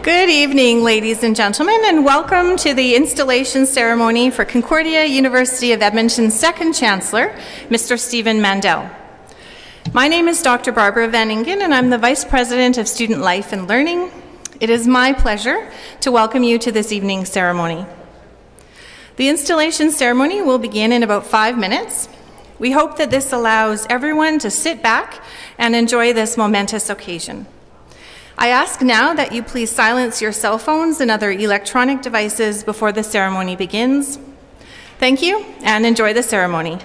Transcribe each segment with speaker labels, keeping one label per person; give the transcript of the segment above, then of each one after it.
Speaker 1: Good evening, ladies and gentlemen, and welcome to the installation ceremony for Concordia University of Edmonton's second Chancellor, Mr. Stephen Mandel. My name is Dr. Barbara Van Ingen, and I'm the Vice President of Student Life and Learning. It is my pleasure to welcome you to this evening's ceremony. The installation ceremony will begin in about 5 minutes. We hope that this allows everyone to sit back and enjoy this momentous occasion. I ask now that you please silence your cell phones and other electronic devices before the ceremony begins. Thank you, and enjoy the ceremony.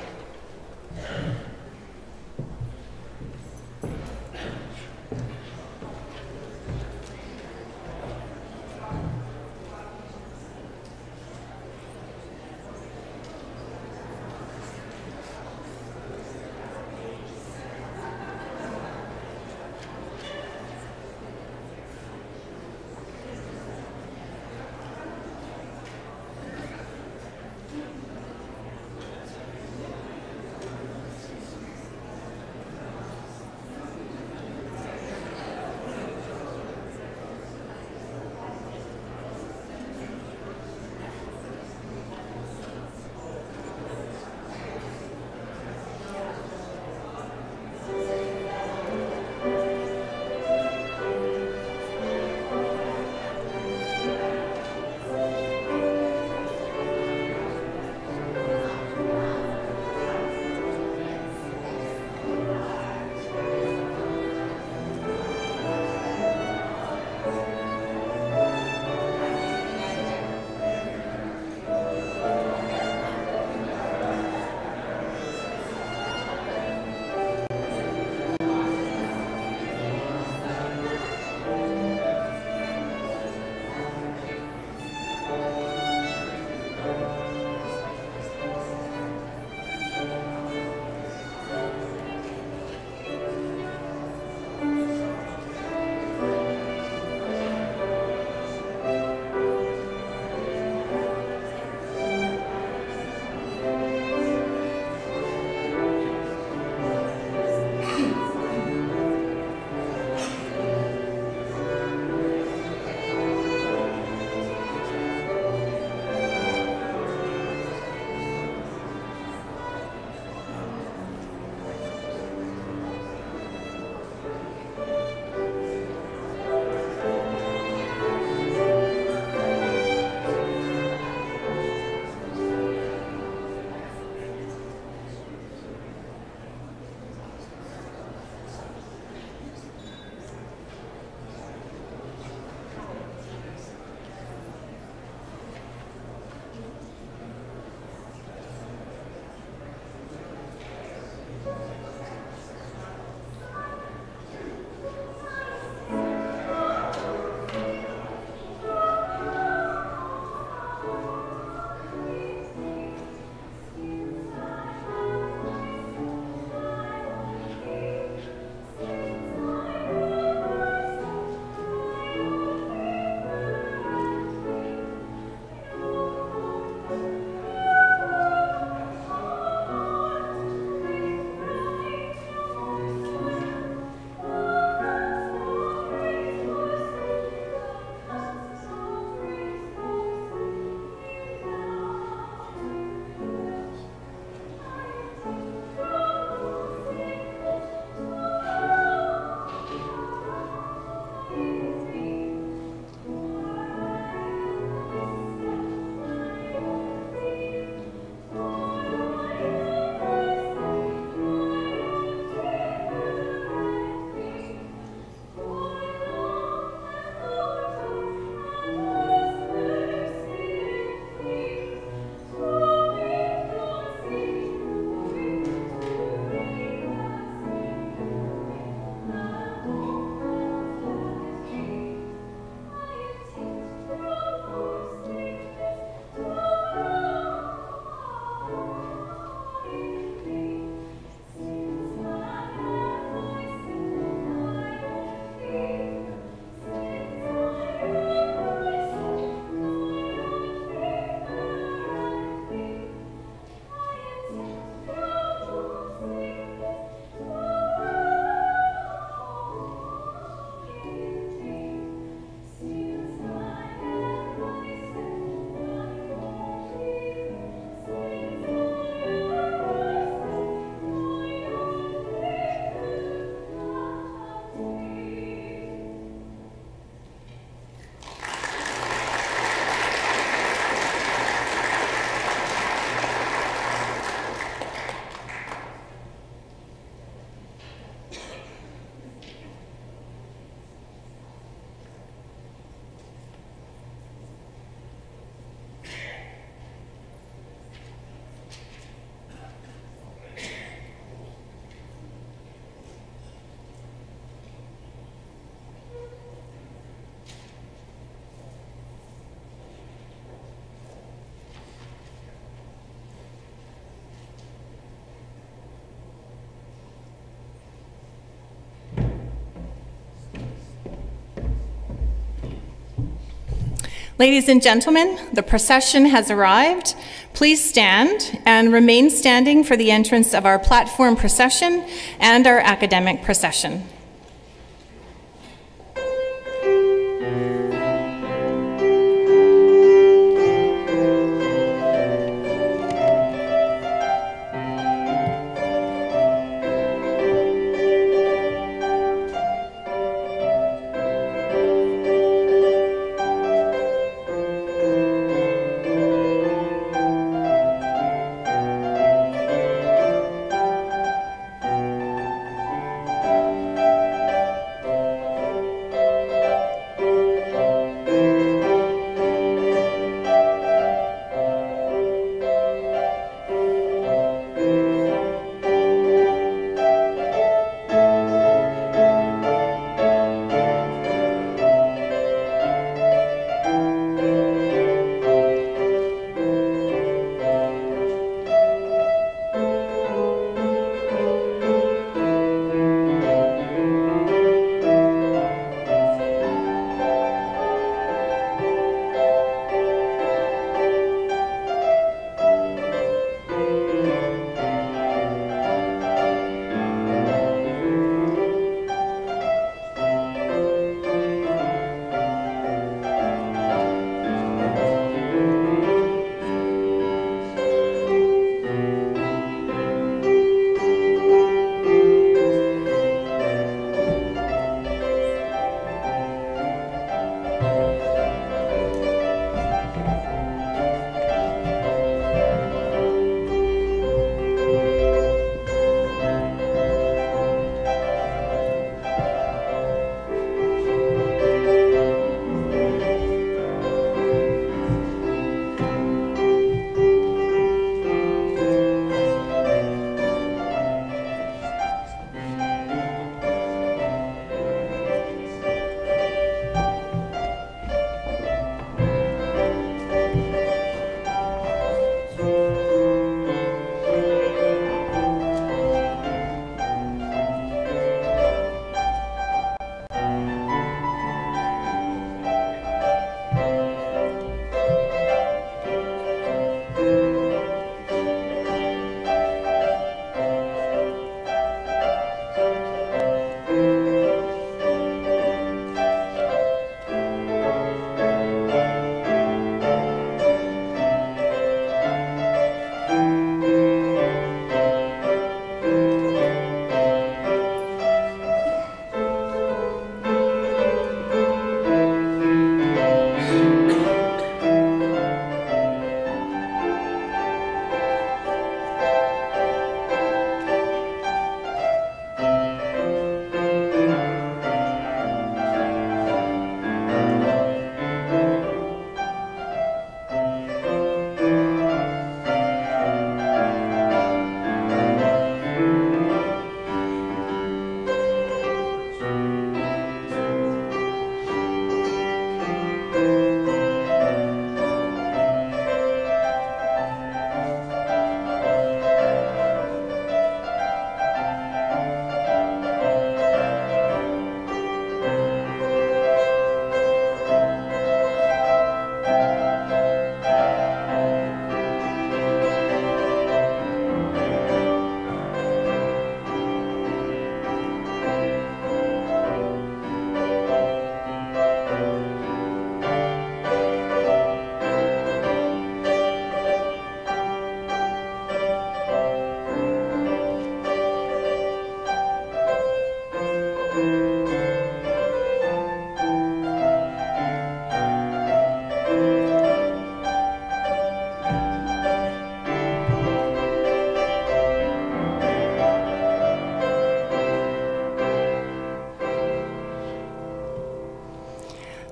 Speaker 1: Ladies and gentlemen, the procession has arrived. Please stand and remain standing for the entrance of our platform procession and our academic procession.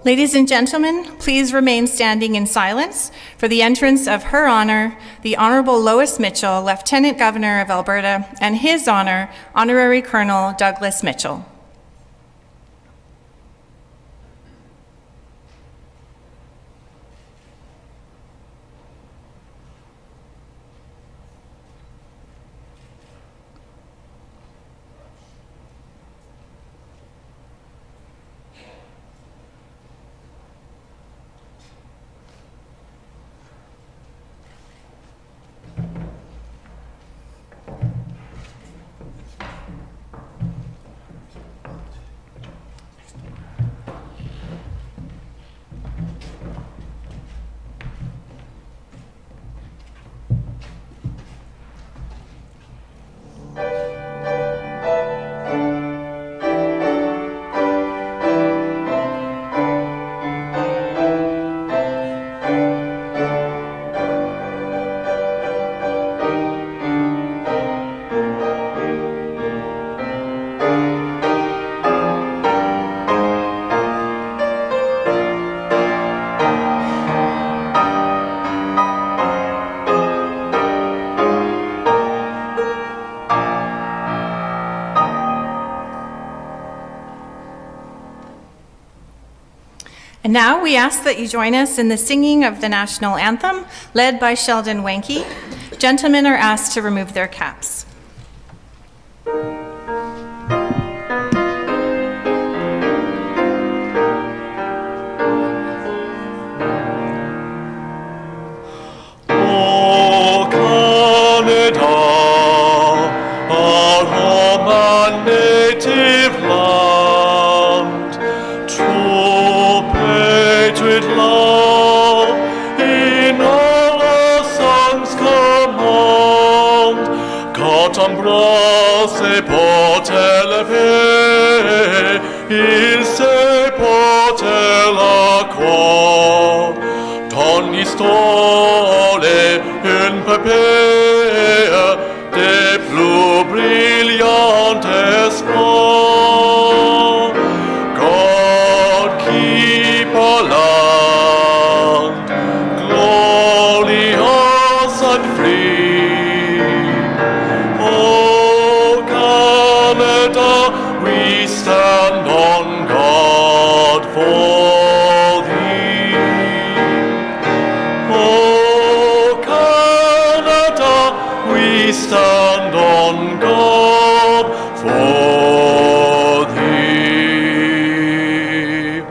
Speaker 2: Ladies and gentlemen, please remain standing in silence for the entrance of Her Honor, the Honorable Lois Mitchell, Lieutenant Governor of Alberta, and His Honor, Honorary Colonel Douglas Mitchell.
Speaker 1: And now we ask that you join us in the singing of the national anthem, led by Sheldon Wenke. Gentlemen are asked to remove their caps.
Speaker 3: Se potele pe, il se potela qua, togni stole in pepea, de blu brillante spor. God keep our land, glorious and free. We stand on God for thee. Oh, Canada, we stand on God for thee.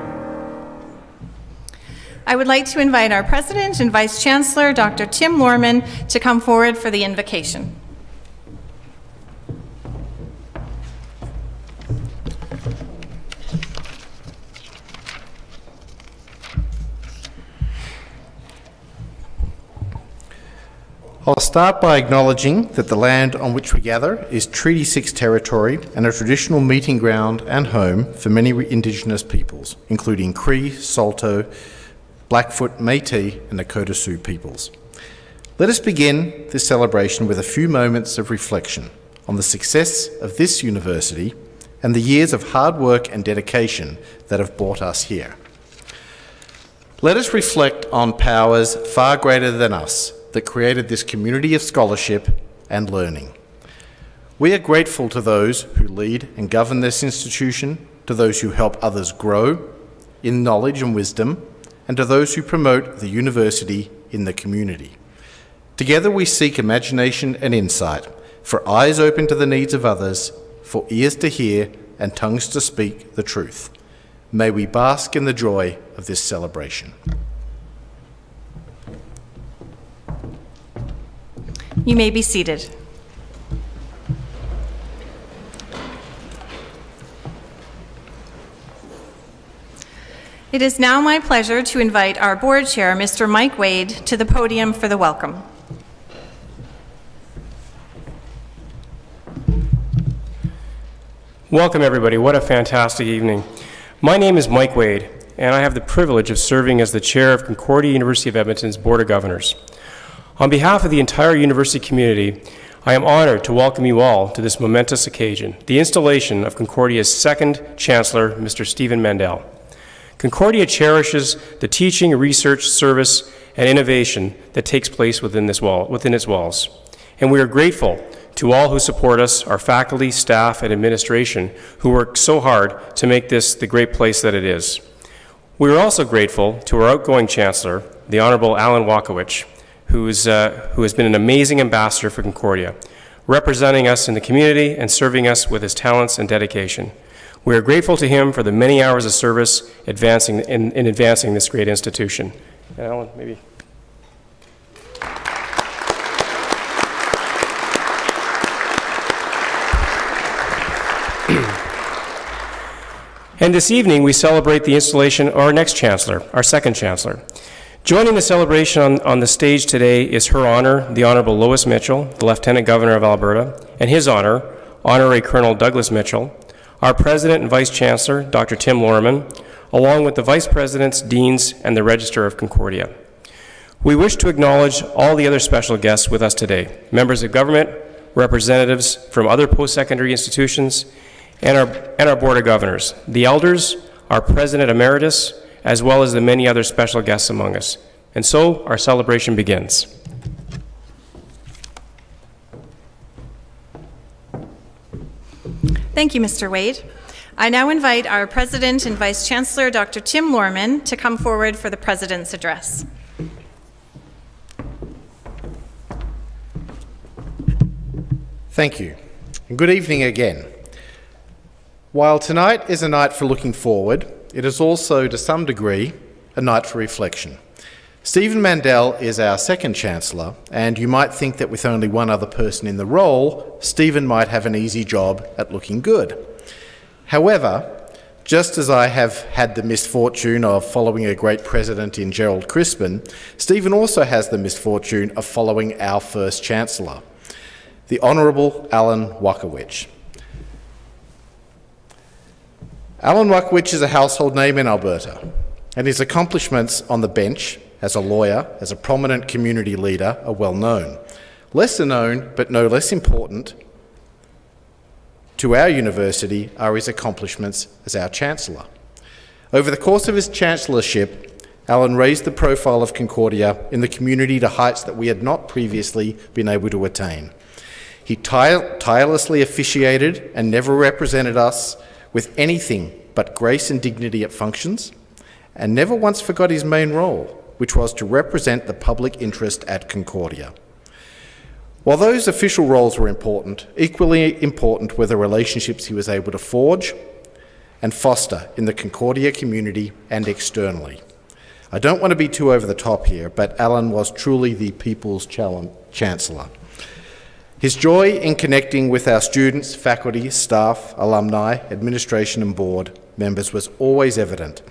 Speaker 1: I would like to invite our President and Vice Chancellor, Dr. Tim Lorman, to come forward for the invocation.
Speaker 4: I'll start by acknowledging that the land on which we gather is Treaty 6 territory and a traditional meeting ground and home for many Indigenous peoples, including Cree, Saulteaux, Blackfoot, Métis and Nakota Sioux peoples. Let us begin this celebration with a few moments of reflection on the success of this university and the years of hard work and dedication that have brought us here. Let us reflect on powers far greater than us that created this community of scholarship and learning. We are grateful to those who lead and govern this institution, to those who help others grow in knowledge and wisdom, and to those who promote the university in the community. Together we seek imagination and insight, for eyes open to the needs of others, for ears to hear and tongues to speak the truth. May we bask in the joy of this celebration.
Speaker 1: You may be seated. It is now my pleasure to invite our board chair, Mr. Mike Wade, to the podium for the welcome.
Speaker 5: Welcome everybody, what a fantastic evening. My name is Mike Wade, and I have the privilege of serving as the chair of Concordia University of Edmonton's Board of Governors. On behalf of the entire university community, I am honored to welcome you all to this momentous occasion, the installation of Concordia's second Chancellor, Mr. Stephen Mandel. Concordia cherishes the teaching, research, service, and innovation that takes place within its walls. And we are grateful to all who support us, our faculty, staff, and administration, who work so hard to make this the great place that it is. We are also grateful to our outgoing Chancellor, the Honorable Alan Wakowicz, who has been an amazing ambassador for Concordia, representing us in the community and serving us with his talents and dedication. We are grateful to him for the many hours of service in advancing this great institution. Alan, maybe. And this evening we celebrate the installation of our next Chancellor, our second Chancellor. Joining the celebration on the stage today is Her Honor, the Honorable Lois Mitchell, the Lieutenant Governor of Alberta, and His Honor, Honorary Colonel Douglas Mitchell, our President and Vice Chancellor, Dr. Tim Lorman, along with the Vice Presidents, Deans, and the Register of Concordia. We wish to acknowledge all the other special guests with us today, members of government, representatives from other post-secondary institutions, and our Board of Governors, the elders, our President Emeritus, as well as the many other special guests among us. And so our celebration begins.
Speaker 1: Thank you, Mr. Wade. I now invite our President and Vice Chancellor, Dr. Tim Lorman, to come forward for the President's address.
Speaker 4: Thank you, and good evening again. While tonight is a night for looking forward, it is also, to some degree, a night for reflection. Stephen Mandel is our second Chancellor, and you might think that with only one other person in the role, Stephen might have an easy job at looking good. However, just as I have had the misfortune of following a great president in Gerald Crispin, Stephen also has the misfortune of following our first Chancellor, the Honourable Alan Wakowicz. Alan Wakowicz is a household name in Alberta, and his accomplishments on the bench as a lawyer, as a prominent community leader, are well known. Lesser known, but no less important, to our university are his accomplishments as our Chancellor. Over the course of his chancellorship, Alan raised the profile of Concordia in the community to heights that we had not previously been able to attain. He tirelessly officiated and never represented us with anything but grace and dignity at functions, and never once forgot his main role, which was to represent the public interest at Concordia. While those official roles were important, equally important were the relationships he was able to forge and foster in the Concordia community and externally. I don't want to be too over the top here, but Alan was truly the People's Chancellor. His joy in connecting with our students, faculty, staff, alumni, administration and board members was always evident.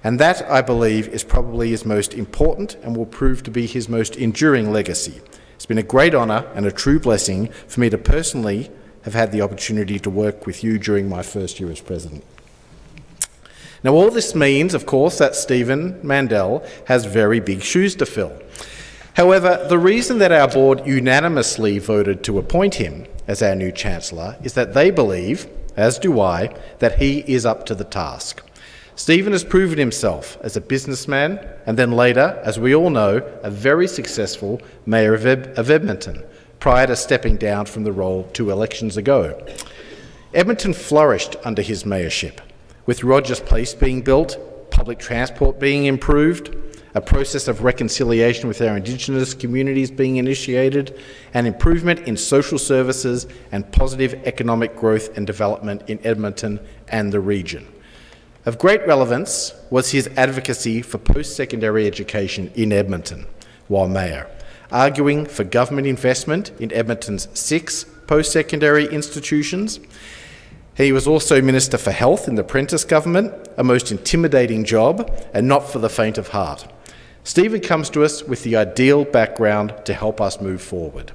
Speaker 4: And that, I believe, is probably his most important and will prove to be his most enduring legacy. It's been a great honour and a true blessing for me to personally have had the opportunity to work with you during my first year as President. Now, all this means, of course, that Stephen Mandel has very big shoes to fill. However, the reason that our board unanimously voted to appoint him as our new Chancellor is that they believe, as do I, that he is up to the task. Stephen has proven himself as a businessman and then later, as we all know, a very successful Mayor of Edmonton, prior to stepping down from the role 2 elections ago. Edmonton flourished under his mayorship, with Rogers Place being built, public transport being improved, a process of reconciliation with our Indigenous communities being initiated, and improvement in social services and positive economic growth and development in Edmonton and the region. Of great relevance was his advocacy for post-secondary education in Edmonton while Mayor, arguing for government investment in Edmonton's 6 post-secondary institutions. He was also Minister for Health in the Prentice government, a most intimidating job and not for the faint of heart. Stephen comes to us with the ideal background to help us move forward.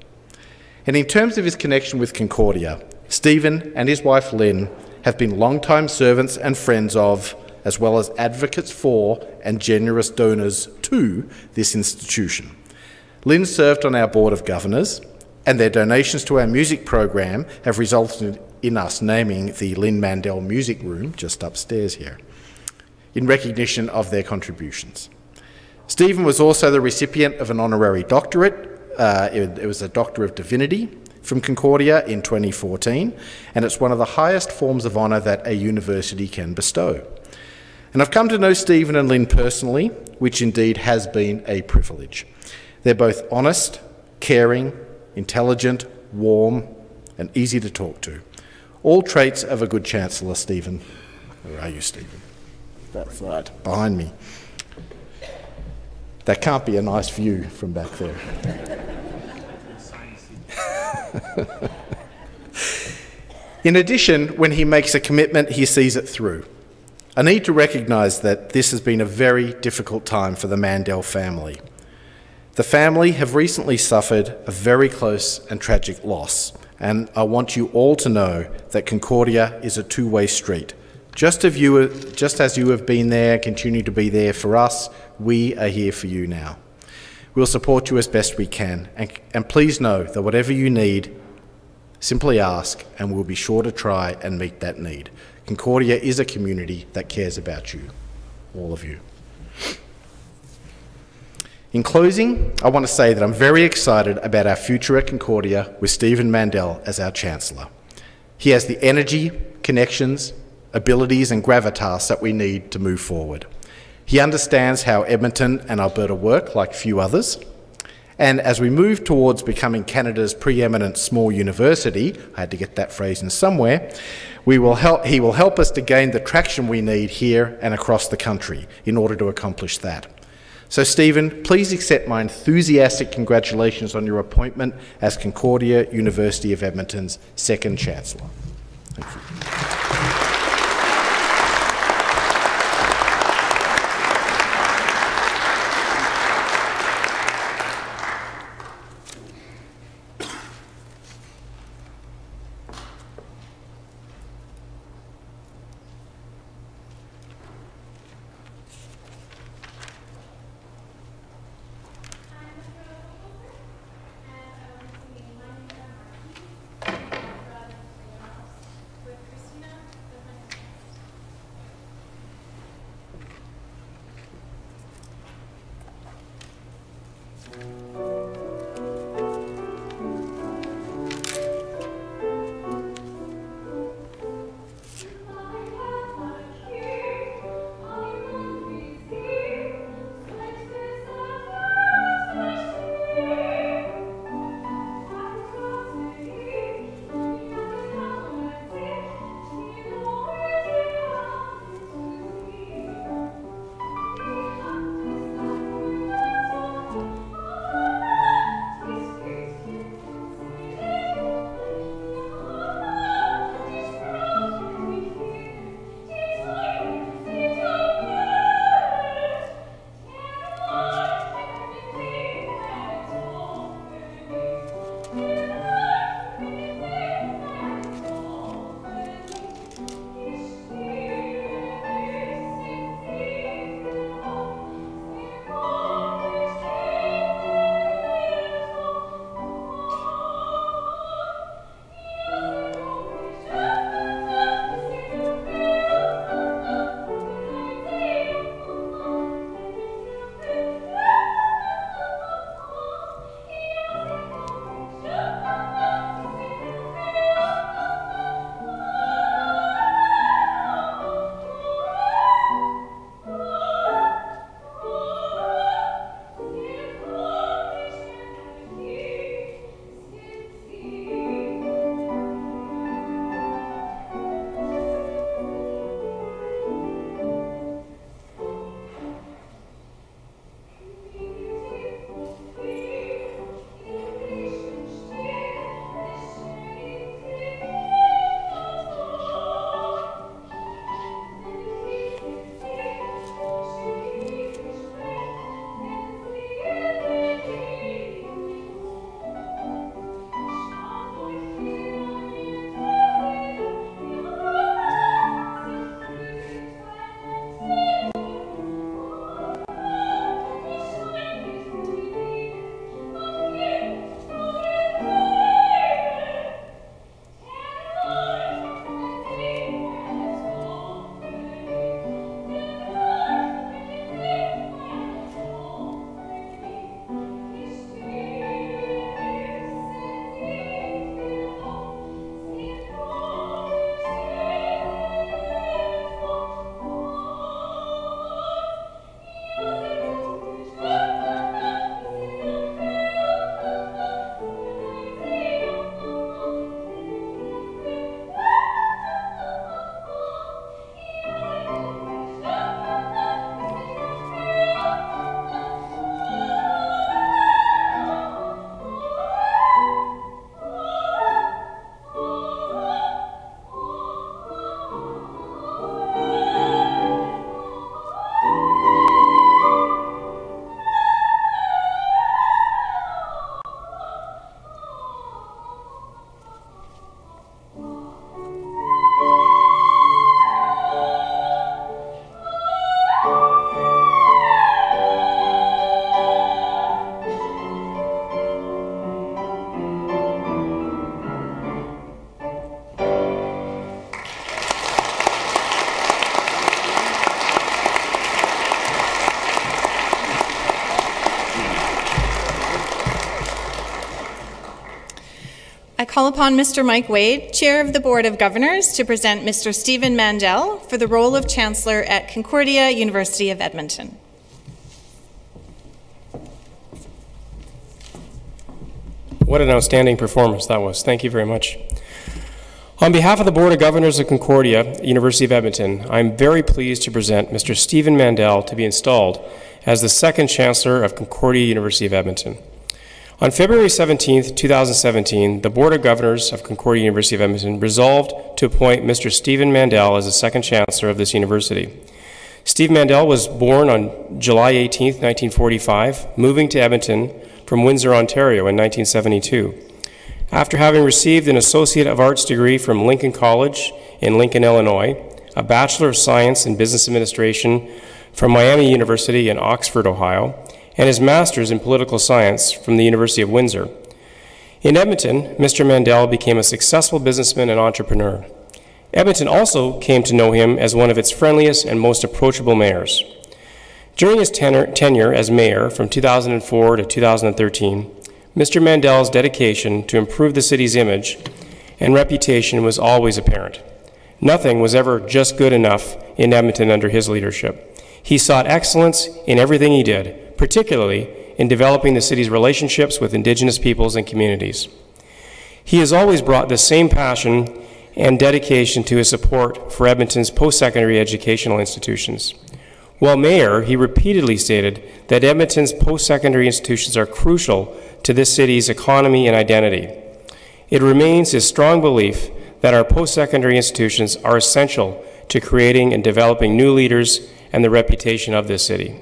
Speaker 4: And in terms of his connection with Concordia, Stephen and his wife Lynn have been long-time servants and friends of, as well as advocates for and generous donors to this institution. Lynn served on our Board of Governors, and their donations to our music program have resulted in us naming the Lynn Mandel Music Room, just upstairs here, in recognition of their contributions. Stephen was also the recipient of an honorary doctorate. It was a Doctor of Divinity from Concordia in 2014, and it's one of the highest forms of honour that a university can bestow. And I've come to know Stephen and Lynn personally, which indeed has been a privilege. They're both honest, caring, intelligent, warm, and easy to talk to. All traits of a good Chancellor, Stephen. Where are you, Stephen? That's right, behind me. That can't be a nice view from back there. In addition, when he makes a commitment, he sees it through. I need to recognise that this has been a very difficult time for the Mandel family. The family have recently suffered a very close and tragic loss, and I want you all to know that Concordia is a two-way street. Just as you have been there, continue to be there for us, we are here for you now. We'll support you as best we can, and please know that whatever you need, simply ask, and we'll be sure to try and meet that need. Concordia is a community that cares about you, all of you. In closing, I want to say that I'm very excited about our future at Concordia with Stephen Mandel as our Chancellor. He has the energy, connections, abilities and gravitas that we need to move forward. He understands how Edmonton and Alberta work like few others. And as we move towards becoming Canada's preeminent small university, I had to get that phrase in somewhere, he will help us to gain the traction we need here and across the country in order to accomplish that. So Stephen, please accept my enthusiastic congratulations on your appointment as Concordia University of Edmonton's second Chancellor. Thank you.
Speaker 1: I call upon Mr. Mike Wade, Chair of the Board of Governors, to present Mr. Stephen Mandel for the role of Chancellor at Concordia, University of Edmonton.
Speaker 5: What an outstanding performance that was. Thank you very much. On behalf of the Board of Governors of Concordia, University of Edmonton, I'm very pleased to present Mr. Stephen Mandel to be installed as the second Chancellor of Concordia, University of Edmonton. On February 17, 2017, the Board of Governors of Concordia University of Edmonton resolved to appoint Mr. Stephen Mandel as the second Chancellor of this university. Steve Mandel was born on July 18, 1945, moving to Edmonton from Windsor, Ontario in 1972. After having received an Associate of Arts degree from Lincoln College in Lincoln, Illinois, a Bachelor of Science in Business Administration from Miami University in Oxford, Ohio, and his Master's in Political Science from the University of Windsor. In Edmonton, Mr. Mandel became a successful businessman and entrepreneur. Edmonton also came to know him as one of its friendliest and most approachable mayors. During his tenure as mayor from 2004 to 2013, Mr. Mandel's dedication to improve the city's image and reputation was always apparent. Nothing was ever just good enough in Edmonton under his leadership. He sought excellence in everything he did, particularly in developing the city's relationships with Indigenous peoples and communities. He has always brought the same passion and dedication to his support for Edmonton's post-secondary educational institutions. While mayor, he repeatedly stated that Edmonton's post-secondary institutions are crucial to this city's economy and identity. It remains his strong belief that our post-secondary institutions are essential to creating and developing new leaders and the reputation of this city.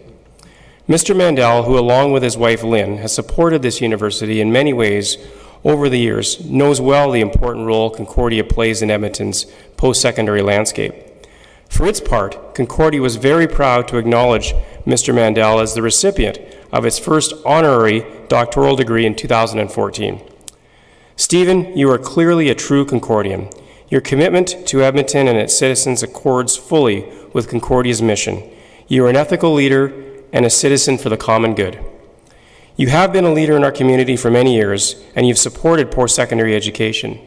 Speaker 5: Mr. Mandel, who along with his wife Lynn has supported this university in many ways over the years, knows well the important role Concordia plays in Edmonton's post-secondary landscape. For its part, Concordia was very proud to acknowledge Mr. Mandel as the recipient of its first honorary doctoral degree in 2014. Stephen, you are clearly a true Concordian. Your commitment to Edmonton and its citizens accords fully with Concordia's mission. You are an ethical leader and a citizen for the common good. You have been a leader in our community for many years, and you've supported post-secondary education.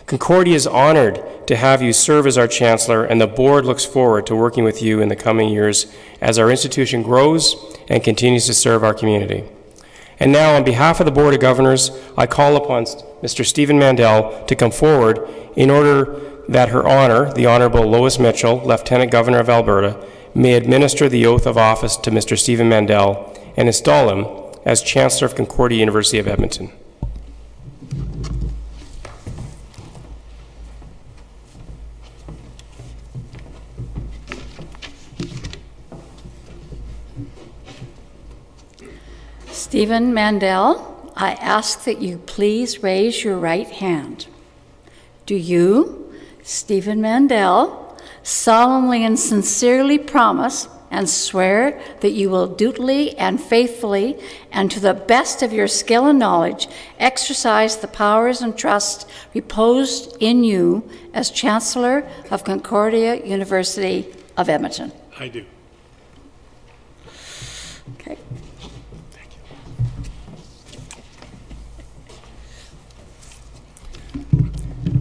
Speaker 5: Concordia is honored to have you serve as our Chancellor, and the Board looks forward to working with you in the coming years as our institution grows and continues to serve our community. And now, on behalf of the Board of Governors, I call upon Mr. Stephen Mandel to come forward in order that Her Honor, the Honourable Lois Mitchell, Lieutenant Governor of Alberta, may administer the oath of office to Mr. Stephen Mandel and install him as Chancellor of Concordia University of Edmonton.
Speaker 6: Stephen Mandel, I ask that you please raise your right hand. Do you, Stephen Mandel, solemnly and sincerely promise and swear that you will dutifully and faithfully and to the best of your skill and knowledge exercise the powers and trust reposed in you as Chancellor of Concordia University of Edmonton?
Speaker 3: I do.
Speaker 6: Okay.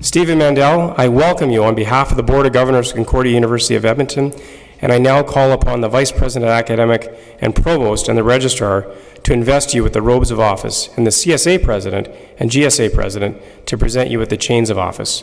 Speaker 5: Stephen Mandel, I welcome you on behalf of the Board of Governors of Concordia University of Edmonton, and I now call upon the Vice President Academic and Provost and the Registrar to invest you with the robes of office, and the CSA President and GSA President to present you with the chains of office.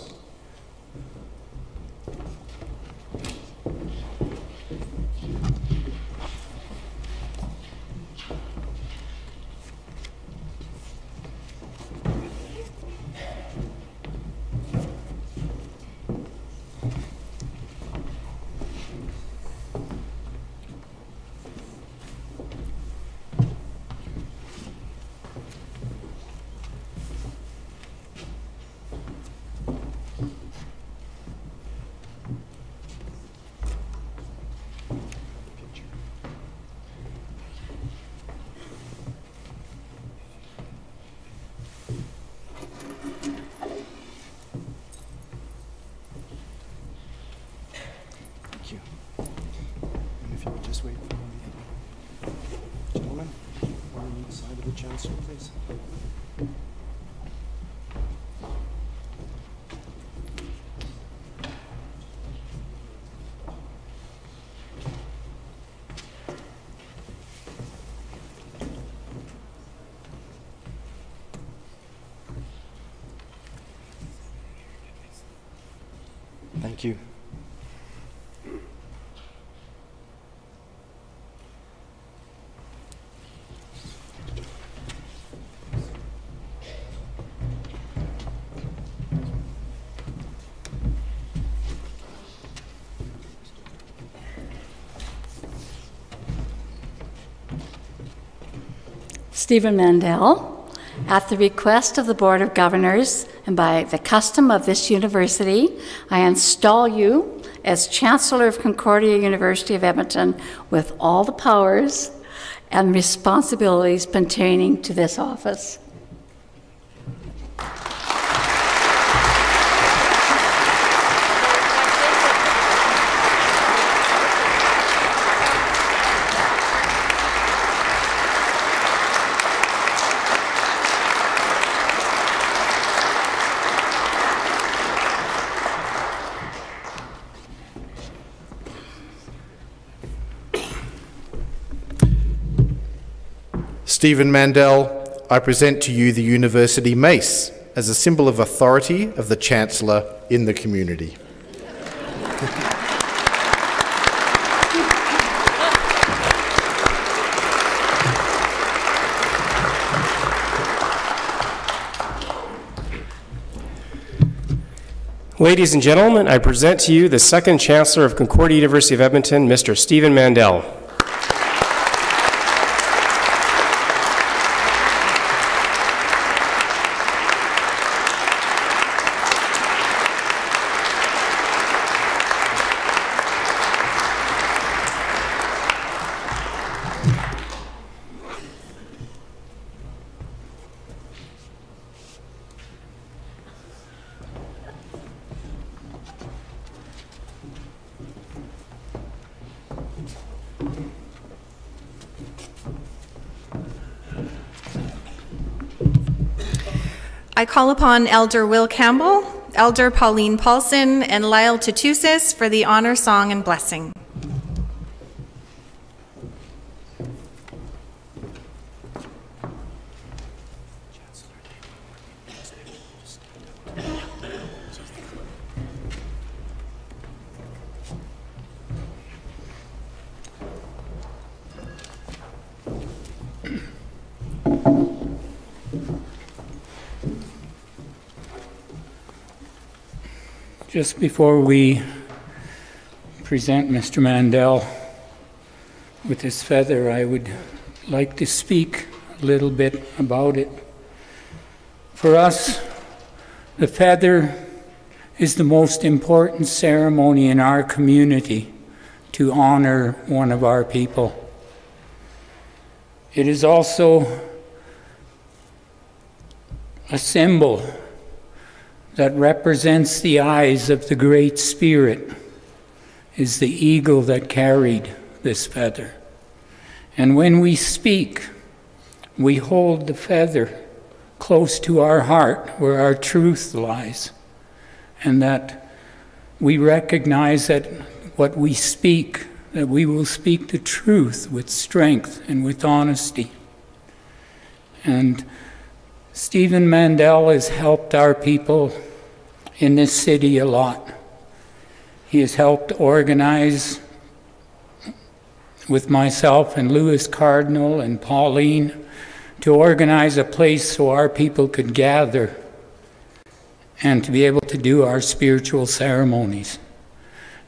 Speaker 7: Thank you.
Speaker 6: Stephen Mandel, at the request of the Board of Governors and by the custom of this university, I install you as Chancellor of Concordia University of Edmonton with all the powers and responsibilities pertaining to this office.
Speaker 4: Stephen Mandel, I present to you the University Mace as a symbol of authority of the Chancellor in the community.
Speaker 5: Ladies and gentlemen, I present to you the second Chancellor of Concordia University of Edmonton, Mr. Stephen Mandel.
Speaker 1: I call upon Elder Will Campbell, Elder Pauline Paulson, and Lyle Tutusis for the honor song and blessing.
Speaker 8: Just before we present Mr. Mandel with his feather, I would like to speak a little bit about it. For us, the feather is the most important ceremony in our community to honor one of our people. It is also a symbol that represents the eyes of the Great Spirit, is the eagle that carried this feather. And when we speak, we hold the feather close to our heart where our truth lies, and that we recognize that what we speak, that we will speak the truth with strength and with honesty. And Stephen Mandel has helped our people in this city a lot. He has helped organize with myself and Louis Cardinal and Pauline to organize a place so our people could gather and to be able to do our spiritual ceremonies.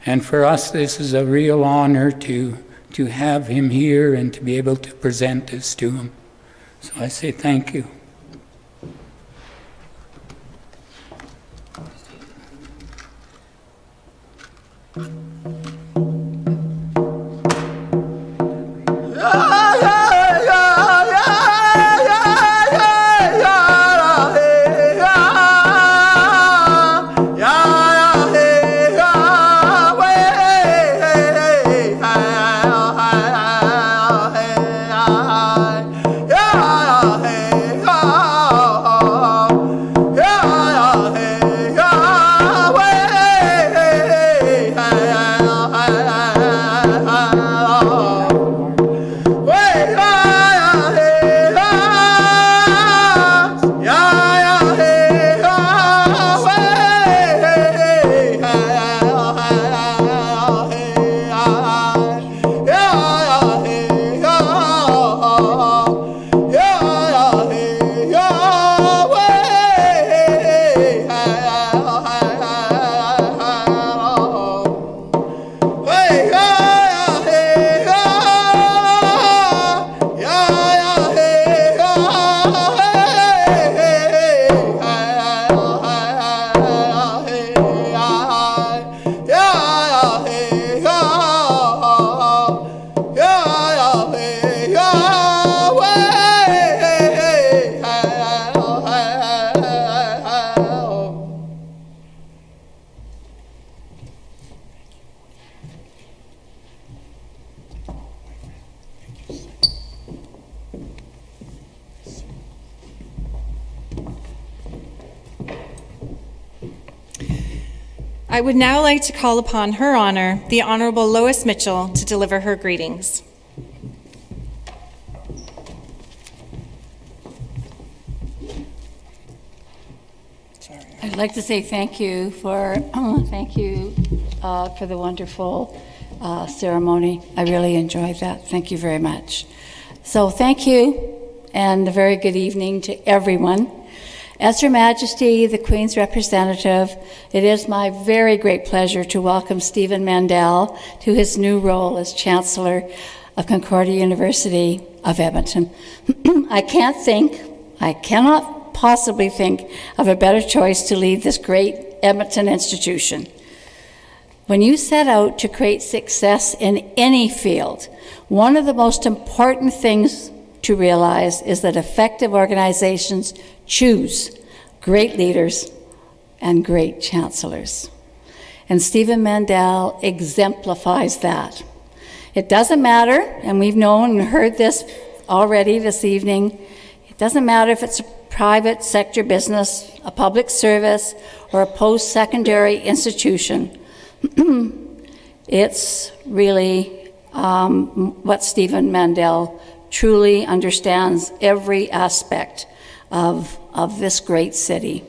Speaker 8: And for us, this is a real honor to have him here and to be able to present this to him. So I say thank you.
Speaker 3: Yeah.
Speaker 1: I would now like to call upon Her Honor, the Honourable Lois Mitchell, to deliver her greetings.
Speaker 6: I'd like to say thank you for the wonderful ceremony. I really enjoyed that. Thank you very much. So thank you, and a very good evening to everyone. As Her Majesty, the Queen's representative, it is my very great pleasure to welcome Stephen Mandel to his new role as Chancellor of Concordia University of Edmonton. I cannot possibly think of a better choice to lead this great Edmonton institution. When you set out to create success in any field, one of the most important things to realize is that effective organizations choose great leaders and great chancellors. And Stephen Mandel exemplifies that. It doesn't matter, and we've known and heard this already this evening, it doesn't matter if it's a private sector business, a public service, or a post-secondary institution. It's really what Stephen Mandel truly understands every aspect of this great city.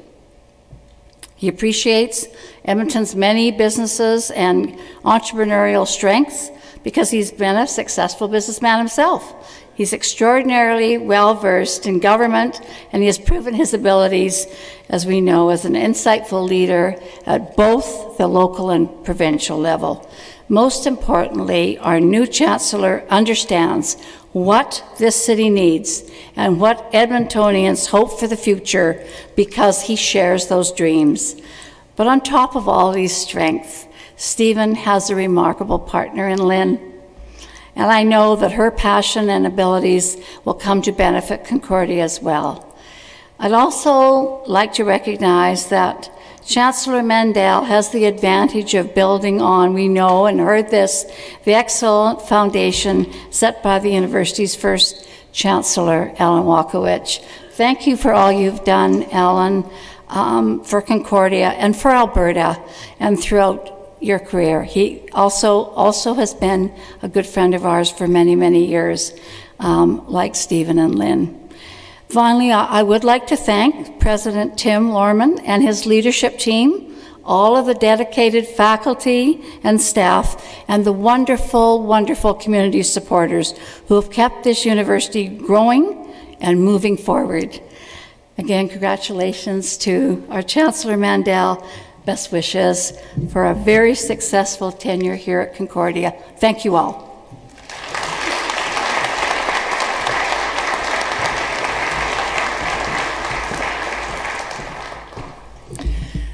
Speaker 6: He appreciates Edmonton's many businesses and entrepreneurial strengths because he's been a successful businessman himself. He's extraordinarily well-versed in government, and he has proven his abilities, as we know, as an insightful leader at both the local and provincial level. Most importantly, our new Chancellor understands what this city needs and what Edmontonians hope for the future because he shares those dreams. But on top of all these strengths, Stephen has a remarkable partner in Lynn. And I know that her passion and abilities will come to benefit Concordia as well. I'd also like to recognize that Chancellor Mandel has the advantage of building on, we know and heard this, the excellent foundation set by the university's first Chancellor, Alan Walkowicz. Thank you for all you've done, Alan, for Concordia and for Alberta and throughout your career. He also has been a good friend of ours for many, many years, like Stephen and Lynn. Finally, I would like to thank President Tim Lorman and his leadership team, all of the dedicated faculty and staff, and the wonderful, wonderful community supporters who have kept this university growing and moving forward. Again, congratulations to our Chancellor Mandel. Best wishes for a very successful tenure here at Concordia. Thank you all.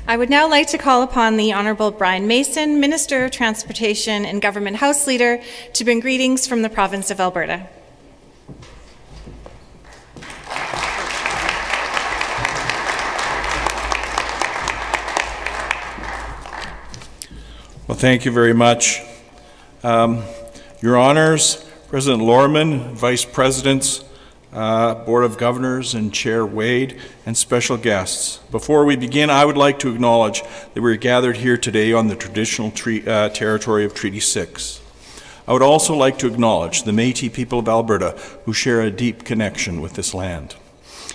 Speaker 1: I would now like to call upon the Honourable Brian Mason, Minister of Transportation and Government House Leader, to bring greetings from the province of Alberta.
Speaker 7: Well, thank you very much. Your Honours, President Lorman, Vice Presidents, Board of Governors, and Chair Wade, and special guests. Before we begin, I would like to acknowledge that we're gathered here today on the traditional territory of Treaty 6. I would also like to acknowledge the Métis people of Alberta who share a deep connection with this land.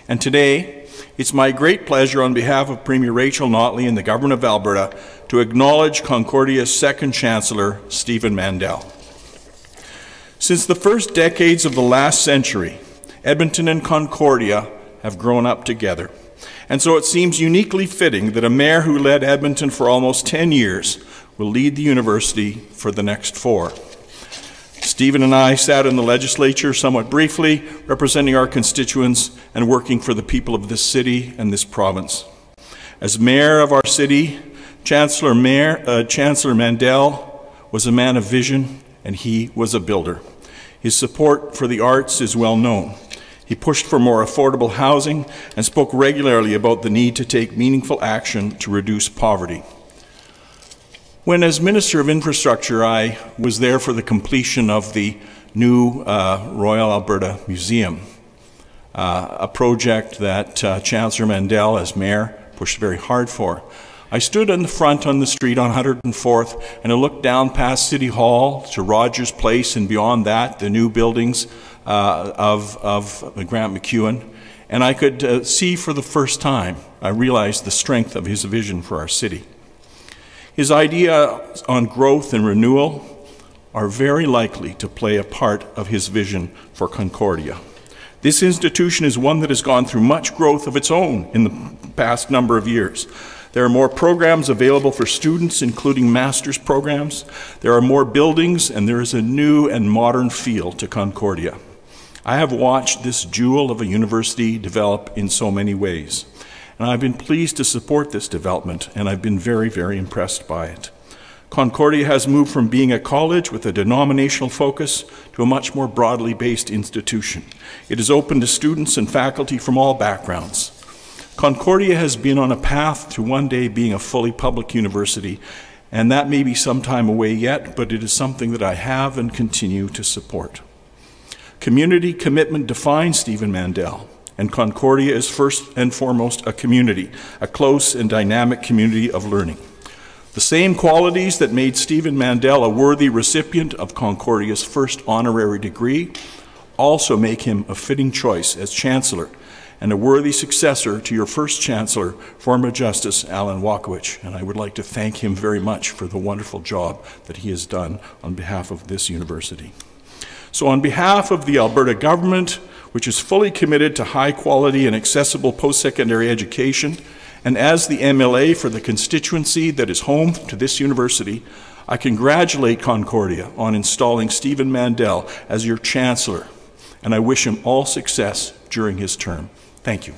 Speaker 7: And today, it's my great pleasure on behalf of Premier Rachel Notley and the Government of Alberta to acknowledge Concordia's second Chancellor, Stephen Mandel. Since the first decades of the last century, Edmonton and Concordia have grown up together. And so it seems uniquely fitting that a mayor who led Edmonton for almost 10 years will lead the university for the next 4. Stephen and I sat in the legislature somewhat briefly, representing our constituents and working for the people of this city and this province. As mayor of our city, Chancellor Mandel was a man of vision, and he was a builder. His support for the arts is well known. He pushed for more affordable housing and spoke regularly about the need to take meaningful action to reduce poverty. When, as Minister of Infrastructure, I was there for the completion of the new Royal Alberta Museum, a project that Chancellor Mandel, as mayor, pushed very hard for, I stood in the front on the street on 104th, and I looked down past City Hall to Rogers Place, and beyond that, the new buildings of Grant McEwen. And I could see for the first time, I realized the strength of his vision for our city. His ideas on growth and renewal are very likely to play a part of his vision for Concordia. This institution is one that has gone through much growth of its own in the past number of years. There are more programs available for students, including master's programs. There are more buildings, and there is a new and modern feel to Concordia. I have watched this jewel of a university develop in so many ways, and I've been pleased to support this development, and I've been very, very impressed by it. Concordia has moved from being a college with a denominational focus to a much more broadly based institution. It is open to students and faculty from all backgrounds. Concordia has been on a path to one day being a fully public university, and that may be some time away yet, but it is something that I have and continue to support. Community commitment defines Stephen Mandel, and Concordia is first and foremost a community, a close and dynamic community of learning. The same qualities that made Stephen Mandel a worthy recipient of Concordia's first honorary degree also make him a fitting choice as Chancellor and a worthy successor to your first Chancellor, former Justice Alan Wakowicz. And I would like to thank him very much for the wonderful job that he has done on behalf of this university. So on behalf of the Alberta government, which is fully committed to high quality and accessible post-secondary education, and as the MLA for the constituency that is home to this university, I congratulate Concordia on installing Stephen Mandel as your Chancellor, and I wish him all success during his term. Thank you.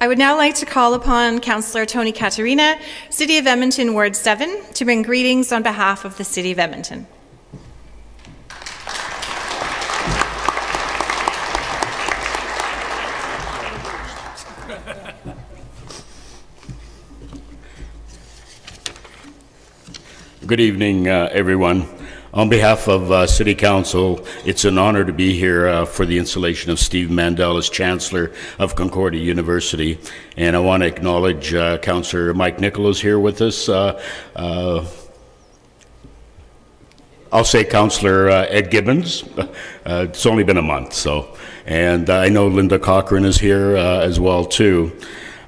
Speaker 1: I would now like to call upon Councillor Tony Caterina, City of Edmonton, Ward 7, to bring greetings on behalf of the City of Edmonton.
Speaker 9: Good evening, everyone. On behalf of City Council, it's an honor to be here for the installation of Steve Mandel as Chancellor of Concordia University. And I want to acknowledge Councillor Mike Nicholas here with us. I'll say Councillor Ed Gibbons. It's only been a month, so. And I know Linda Cochran is here as well, too.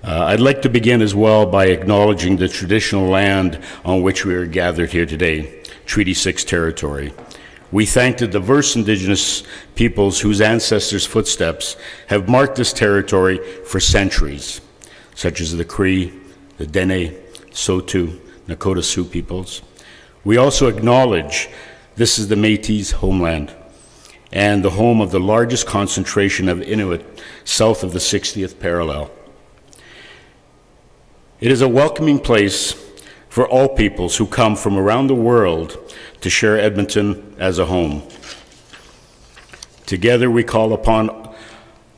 Speaker 9: I'd like to begin as well by acknowledging the traditional land on which we are gathered here today, Treaty 6 territory. We thank the diverse Indigenous peoples whose ancestors' footsteps have marked this territory for centuries, such as the Cree, the Dene, Saulteaux, Nakota Sioux peoples. We also acknowledge this is the Métis homeland and the home of the largest concentration of Inuit south of the 60th parallel. It is a welcoming place for all peoples who come from around the world to share Edmonton as a home. Together we call upon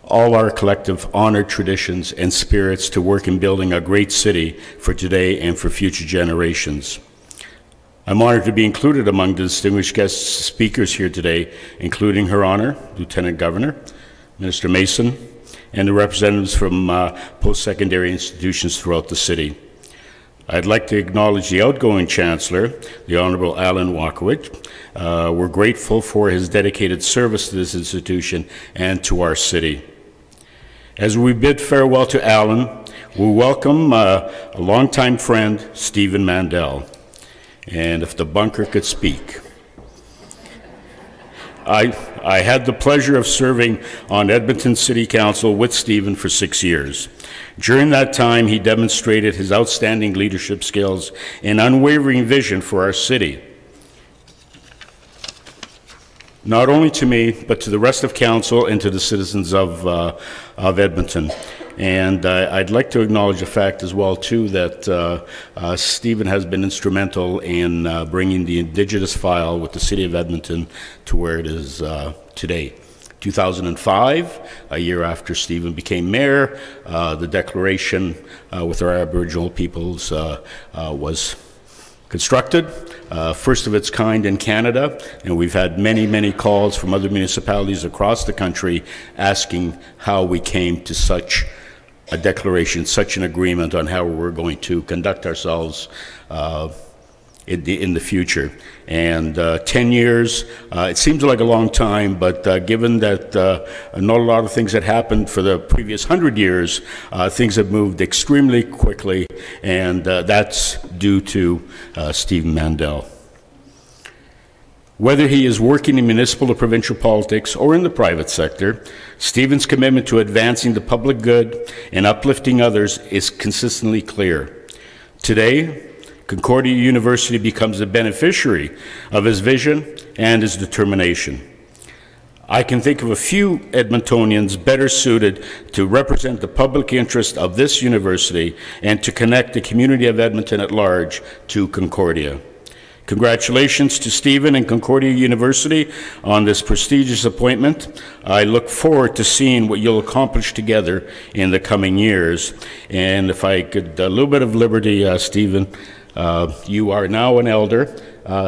Speaker 9: all our collective honored traditions and spirits to work in building a great city for today and for future generations. I'm honored to be included among the distinguished guest speakers here today, including Her Honor, Lieutenant Governor, Minister Mason, and the representatives from post-secondary institutions throughout the city. I'd like to acknowledge the outgoing Chancellor, the Honorable Alan Wakowicz. We're grateful for his dedicated service to this institution and to our city. As we bid farewell to Alan, we welcome a longtime friend, Stephen Mandel. And if the bunker could speak. I had the pleasure of serving on Edmonton City Council with Stephen for 6 years. During that time, he demonstrated his outstanding leadership skills and unwavering vision for our city. Not only to me, but to the rest of Council and to the citizens of Edmonton. And I'd like to acknowledge the fact as well, too, that Stephen has been instrumental in bringing the Indigenous file with the City of Edmonton to where it is today. 2005, a year after Stephen became mayor, the declaration with our Aboriginal peoples was constructed, first of its kind in Canada, and we've had many, many calls from other municipalities across the country asking how we came to such a declaration, such an agreement on how we're going to conduct ourselves in the future. And 10 years, it seems like a long time, but given that not a lot of things had happened for the previous 100 years, things have moved extremely quickly, and that's due to Stephen Mandel. Whether he is working in municipal or provincial politics or in the private sector, Stephen's commitment to advancing the public good and uplifting others is consistently clear. Today, Concordia University becomes a beneficiary of his vision and his determination. I can think of a few Edmontonians better suited to represent the public interest of this university and to connect the community of Edmonton at large to Concordia. Congratulations to Stephen and Concordia University on this prestigious appointment. I look forward to seeing what you'll accomplish together in the coming years. And if I could, a little bit of liberty, Stephen, you are now an elder,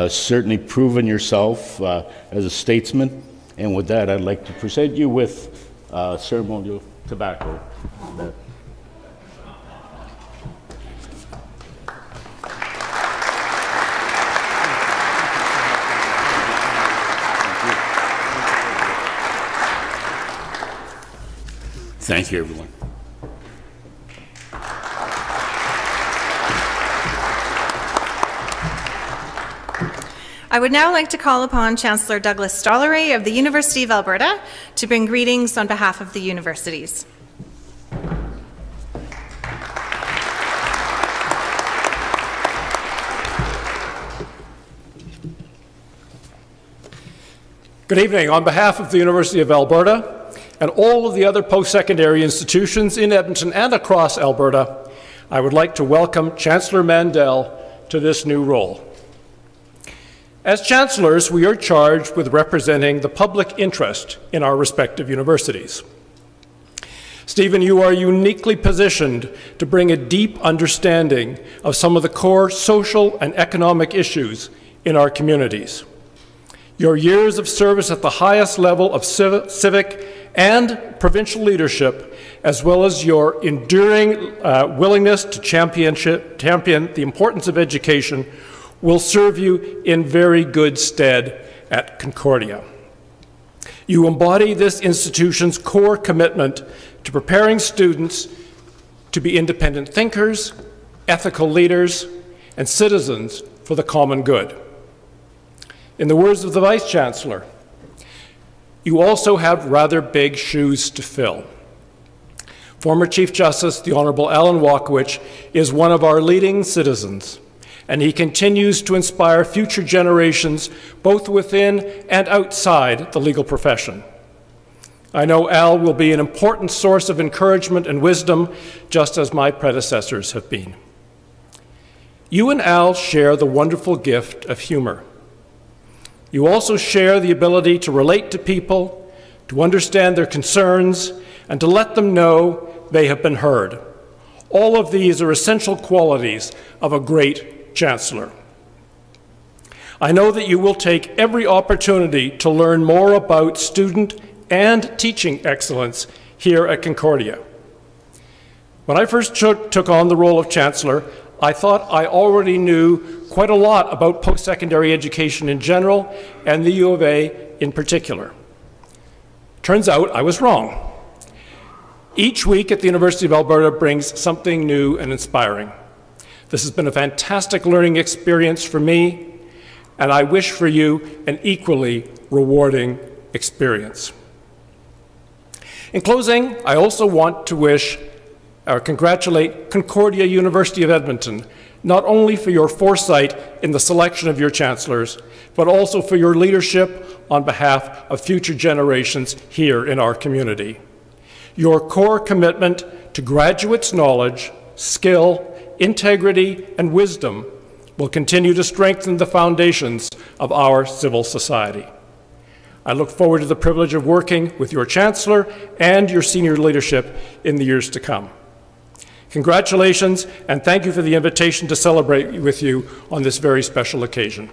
Speaker 9: certainly proven yourself as a statesman. And with that, I'd like to present you with ceremonial tobacco. Thank you, everyone.
Speaker 1: I would now like to call upon Chancellor Douglas Stollery of the University of Alberta to bring greetings on behalf of the universities.
Speaker 10: Good evening. On behalf of the University of Alberta and all of the other post-secondary institutions in Edmonton and across Alberta, I would like to welcome Chancellor Mandel to this new role. As chancellors, we are charged with representing the public interest in our respective universities. Stephen, you are uniquely positioned to bring a deep understanding of some of the core social and economic issues in our communities. Your years of service at the highest level of civic and provincial leadership, as well as your enduring willingness to champion the importance of education, will serve you in very good stead at Concordia. You embody this institution's core commitment to preparing students to be independent thinkers, ethical leaders, and citizens for the common good. In the words of the Vice Chancellor, you also have rather big shoes to fill. Former Chief Justice, the Honourable Alan Walkowicz, is one of our leading citizens, and he continues to inspire future generations both within and outside the legal profession. I know Al will be an important source of encouragement and wisdom, just as my predecessors have been. You and Al share the wonderful gift of humor. You also share the ability to relate to people, to understand their concerns, and to let them know they have been heard. All of these are essential qualities of a great chancellor. I know that you will take every opportunity to learn more about student and teaching excellence here at Concordia. When I first took on the role of chancellor, I thought I already knew quite a lot about post-secondary education in general and the U of A in particular. Turns out I was wrong. Each week at the University of Alberta brings something new and inspiring. This has been a fantastic learning experience for me, and I wish for you an equally rewarding experience. In closing, I also want to wish or congratulate Concordia University of Edmonton, not only for your foresight in the selection of your chancellors, but also for your leadership on behalf of future generations here in our community. Your core commitment to graduates' knowledge, skill, integrity, and wisdom will continue to strengthen the foundations of our civil society. I look forward to the privilege of working with your chancellor and your senior leadership in the years to come. Congratulations, and thank you for the invitation to celebrate with you on this very special occasion.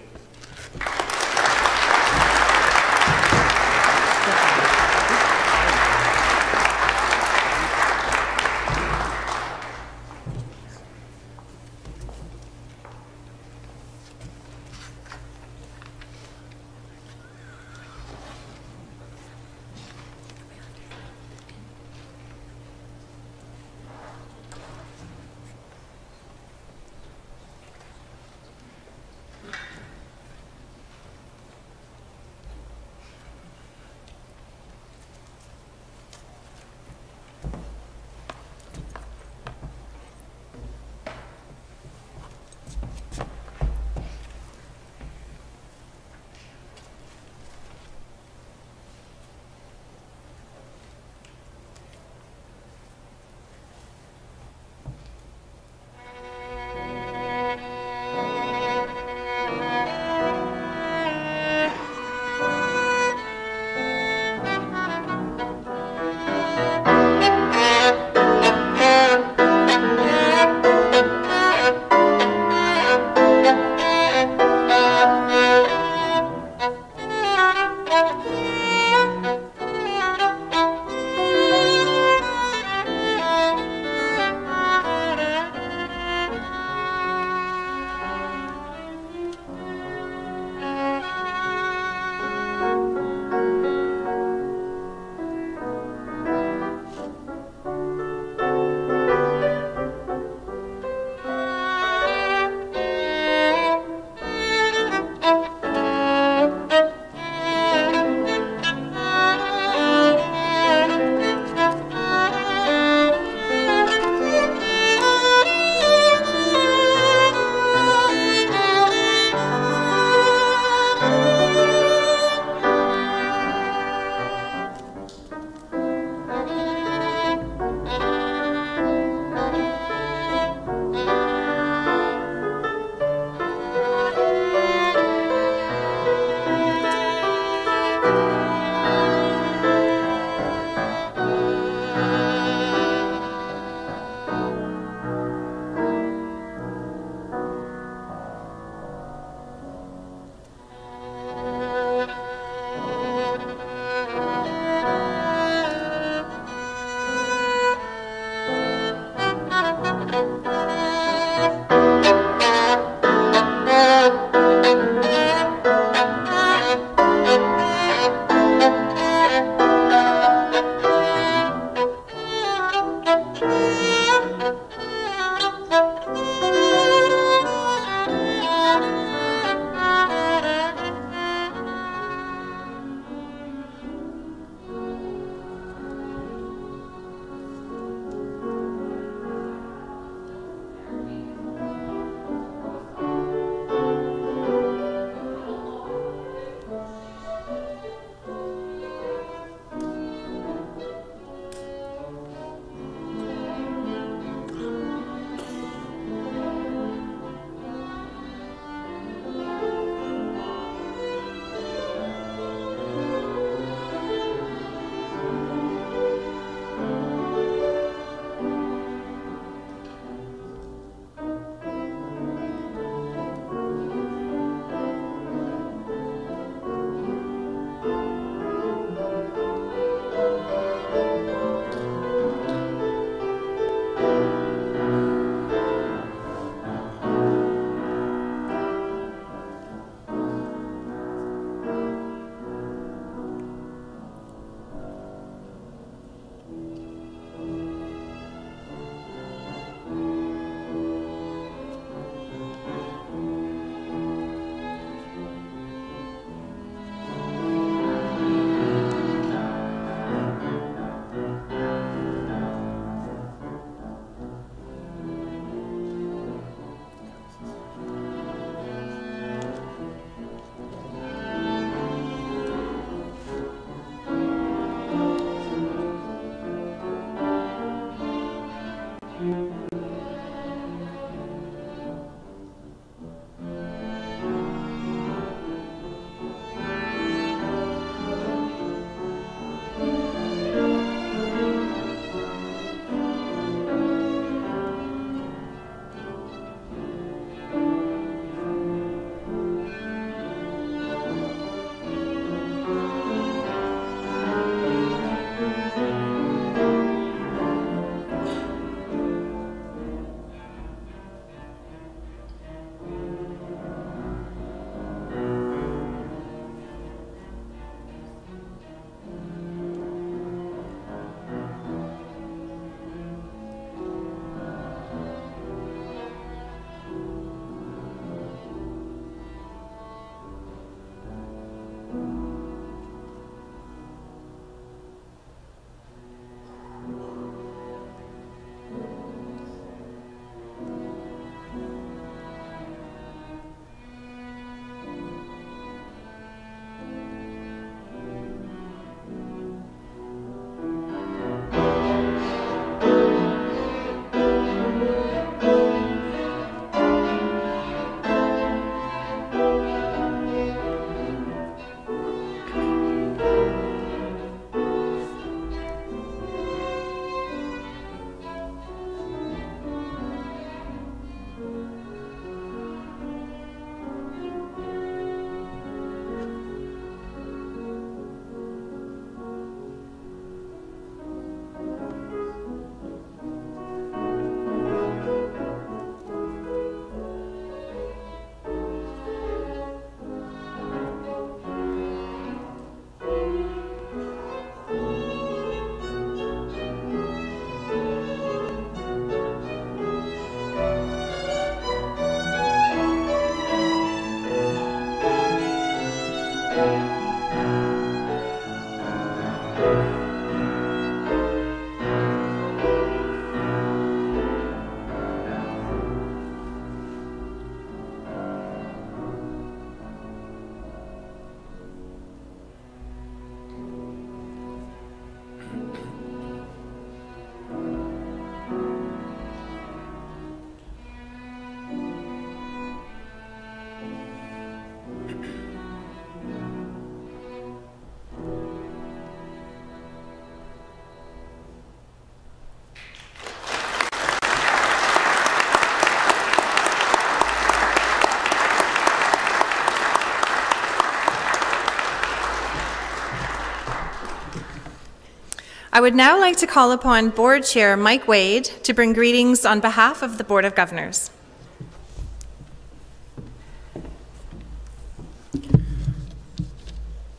Speaker 1: I would now like to call upon Board Chair Mike Wade to bring greetings on behalf of the Board of Governors.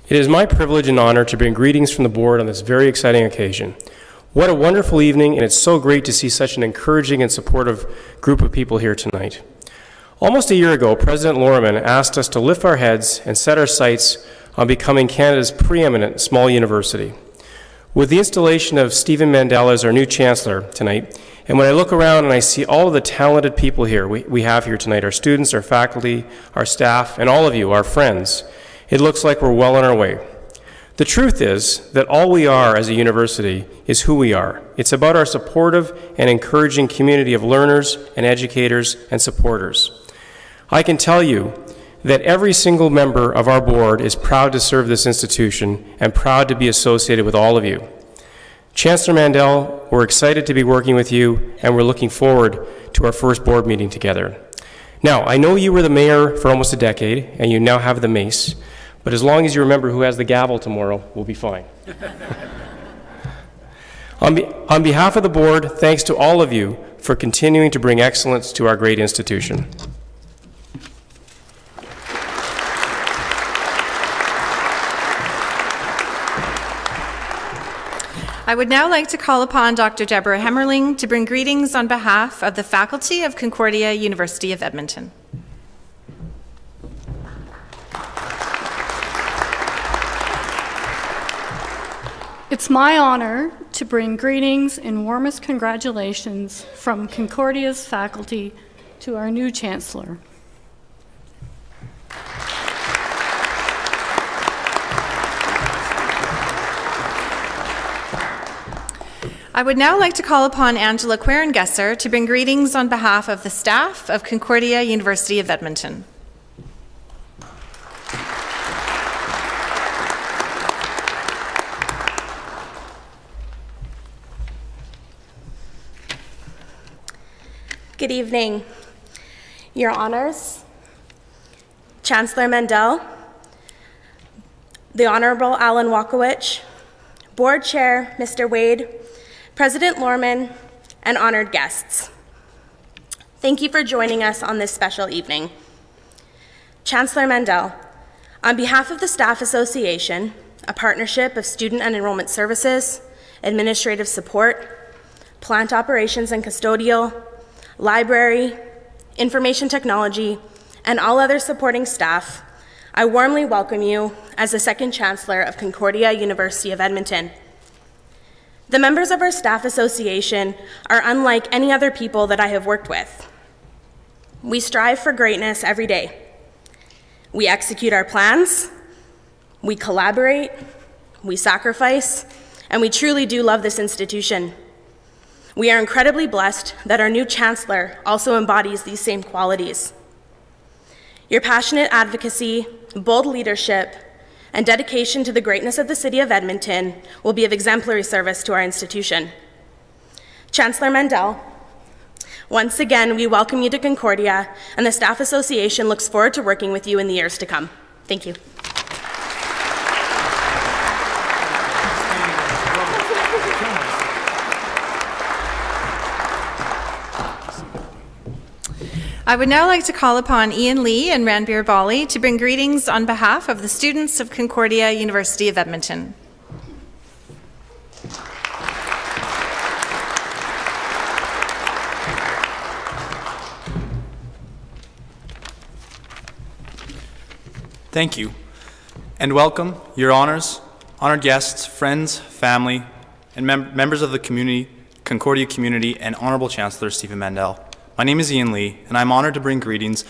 Speaker 5: It is my privilege and honor to bring greetings from the board on this very exciting occasion. What a wonderful evening, and it's so great to see such an encouraging and supportive group of people here tonight. Almost a year ago, President Lorman asked us to lift our heads and set our sights on becoming Canada's preeminent small university. With the installation of Stephen Mandel as our new Chancellor tonight, and when I look around and I see all of the talented people here we have here tonight, our students, our faculty, our staff, and all of you, our friends, it looks like we're well on our way. The truth is that all we are as a university is who we are. It's about our supportive and encouraging community of learners and educators and supporters. I can tell you that every single member of our board is proud to serve this institution and proud to be associated with all of you. Chancellor Mandel, we're excited to be working with you, and we're looking forward to our first board meeting together. Now, I know you were the mayor for almost a decade, and you now have the mace, but as long as you remember who has the gavel tomorrow, we'll be fine. On behalf of the board, thanks to all of you for continuing to bring excellence to our great institution.
Speaker 1: I would now like to call upon Dr. Deborah Hemmerling to bring greetings on behalf of the faculty of Concordia, University of Edmonton.
Speaker 11: It's my honor to bring greetings and warmest congratulations from Concordia's faculty to our new Chancellor.
Speaker 1: I would now like to call upon Angela Querengesser to bring greetings on behalf of the staff of Concordia, University of Edmonton.
Speaker 12: Good evening, Your Honors, Chancellor Mandel, the Honorable Alan Walkowicz, Board Chair Mr. Wade, President Lorman, and honored guests. Thank you for joining us on this special evening. Chancellor Mandel, on behalf of the Staff Association, a partnership of student and enrollment services, administrative support, plant operations and custodial, library, information technology, and all other supporting staff, I warmly welcome you as the second Chancellor of Concordia, University of Edmonton. The members of our staff association are unlike any other people that I have worked with. We strive for greatness every day. We execute our plans, we collaborate, we sacrifice, and we truly do love this institution. We are incredibly blessed that our new Chancellor also embodies these same qualities. Your passionate advocacy, bold leadership, and dedication to the greatness of the City of Edmonton will be of exemplary service to our institution. Chancellor Mandel, once again, we welcome you to Concordia, and the Staff Association looks forward to working with you in the years to come. Thank you.
Speaker 1: I would now like to call upon Ian Lee and Ranbir Bali to bring greetings on behalf of the students of Concordia, University of Edmonton.
Speaker 13: Thank you, and welcome, Your Honors, honored guests, friends, family, and members of the community, Concordia community, and Honorable Chancellor Stephen Mandel. My name is Ian Lee, and I'm honored to bring greetings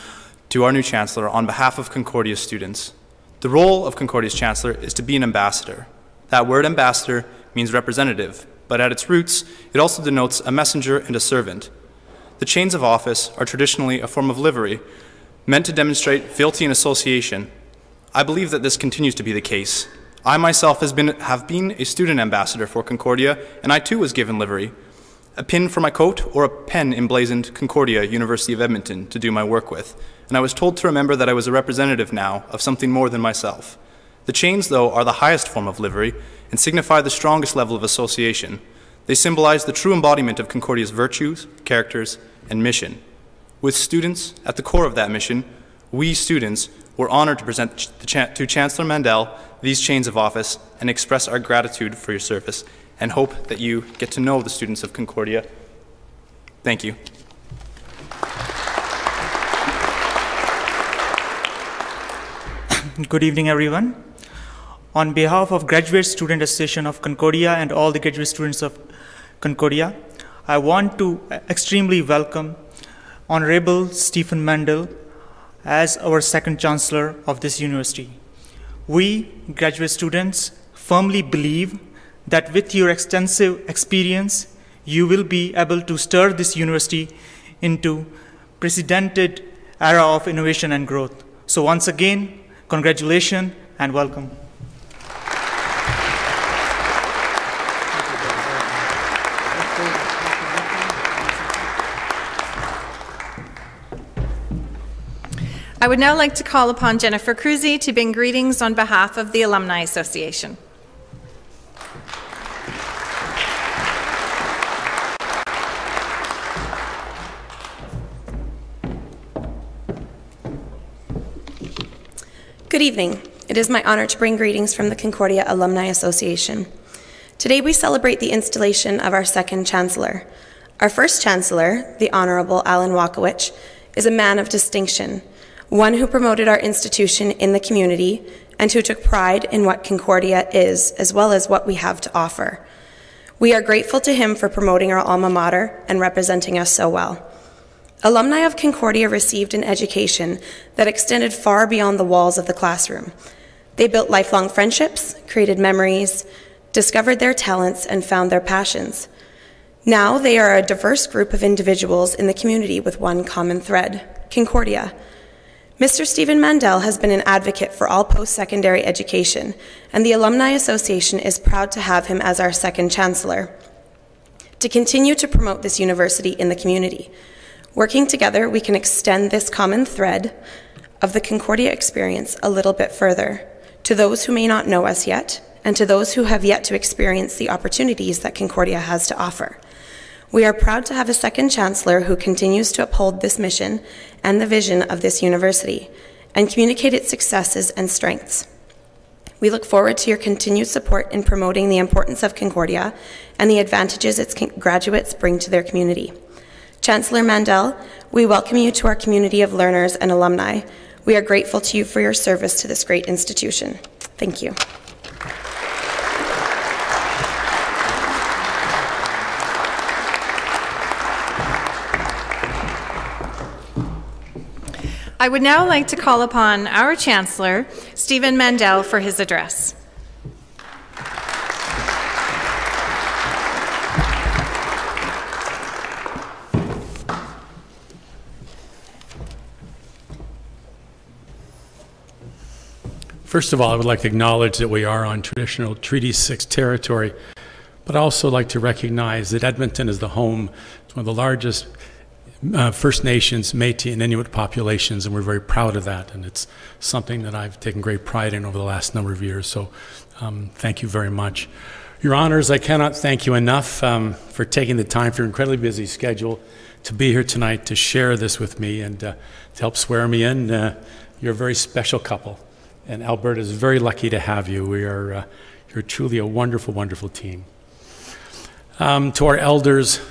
Speaker 13: to our new Chancellor on behalf of Concordia students. The role of Concordia's Chancellor is to be an ambassador. That word ambassador means representative, but at its roots, it also denotes a messenger and a servant. The chains of office are traditionally a form of livery, meant to demonstrate fealty and association. I believe that this continues to be the case. I myself have been a student ambassador for Concordia, and I too was given livery. A pin for my coat or a pen emblazoned Concordia, University of Edmonton, to do my work with, and I was told to remember that I was a representative now of something more than myself. The chains, though, are the highest form of livery, and signify the strongest level of association. They symbolize the true embodiment of Concordia's virtues, characters, and mission. With students at the core of that mission, we students were honored to present to Chancellor Mandel these chains of office and express our gratitude for your service and hope that you get to know the students of Concordia. Thank you.
Speaker 14: Good evening, everyone. On behalf of Graduate Student Association of Concordia and all the graduate students of Concordia, I want to extremely welcome Honorable Stephen Mandel as our second Chancellor of this university. We, graduate students, firmly believe that with your extensive experience, you will be able to stir this university into precedented era of innovation and growth. So once again, congratulations and welcome.
Speaker 1: I would now like to call upon Jennifer Cruzy to bring greetings on behalf of the Alumni Association.
Speaker 12: Good evening. It is my honor to bring greetings from the Concordia Alumni Association. Today we celebrate the installation of our second Chancellor. Our first Chancellor, the Honorable Alan Wakowicz, is a man of distinction, one who promoted our institution in the community and who took pride in what Concordia is, as well as what we have to offer. We are grateful to him for promoting our alma mater and representing us so well. Alumni of Concordia received an education that extended far beyond the walls of the classroom. They built lifelong friendships, created memories, discovered their talents, and found their passions. Now they are a diverse group of individuals in the community with one common thread: Concordia. Mr. Stephen Mandel has been an advocate for all post-secondary education, and the Alumni Association is proud to have him as our second Chancellor, to continue to promote this university in the community. Working together, we can extend this common thread of the Concordia experience a little bit further, to those who may not know us yet, and to those who have yet to experience the opportunities that Concordia has to offer. We are proud to have a second Chancellor who continues to uphold this mission and the vision of this university, and communicate its successes and strengths. We look forward to your continued support in promoting the importance of Concordia and the advantages its graduates bring to their community. Chancellor Mandel, we welcome you to our community of learners and alumni. We are grateful to you for your service to this great institution. Thank you.
Speaker 1: I would now like to call upon our Chancellor, Stephen Mandel, for his address.
Speaker 15: First of all, I would like to acknowledge that we are on traditional Treaty 6 territory, but I also like to recognize that Edmonton is the home to one of the largest First Nations, Métis, and Inuit populations, and we're very proud of that, and it's something that I've taken great pride in over the last number of years, so thank you very much. Your Honors, I cannot thank you enough for taking the time for your incredibly busy schedule to be here tonight to share this with me and to help swear me in. You're a very special couple, and Alberta is very lucky to have you. You're truly a wonderful, wonderful team. To our elders,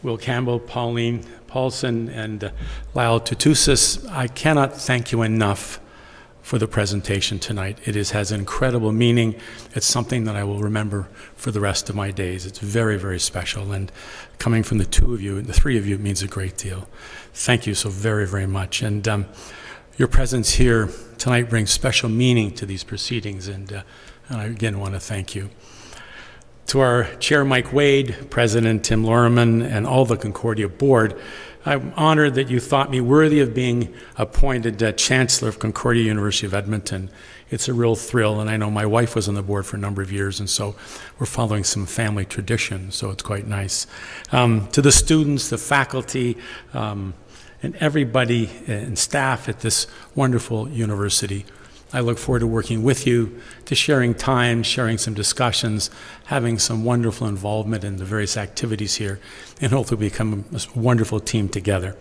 Speaker 15: Will Campbell, Pauline Paulson, and Lyle Tutusis, I cannot thank you enough for the presentation tonight. It has incredible meaning. It's something that I will remember for the rest of my days. It's very, very special, and coming from the two of you, the three of you, it means a great deal. Thank you so very, very much. And your presence here tonight brings special meaning to these proceedings, and I again want to thank you. To our Chair Mike Wade, President Tim Loriman, and all the Concordia Board, I'm honored that you thought me worthy of being appointed Chancellor of Concordia University of Edmonton. It's a real thrill, and I know my wife was on the board for a number of years, and so we're following some family tradition, so it's quite nice. To the students, the faculty, and everybody and staff at this wonderful university, I look forward to working with you, to sharing time, sharing some discussions, having some wonderful involvement in the various activities here, and hopefully become a wonderful team together.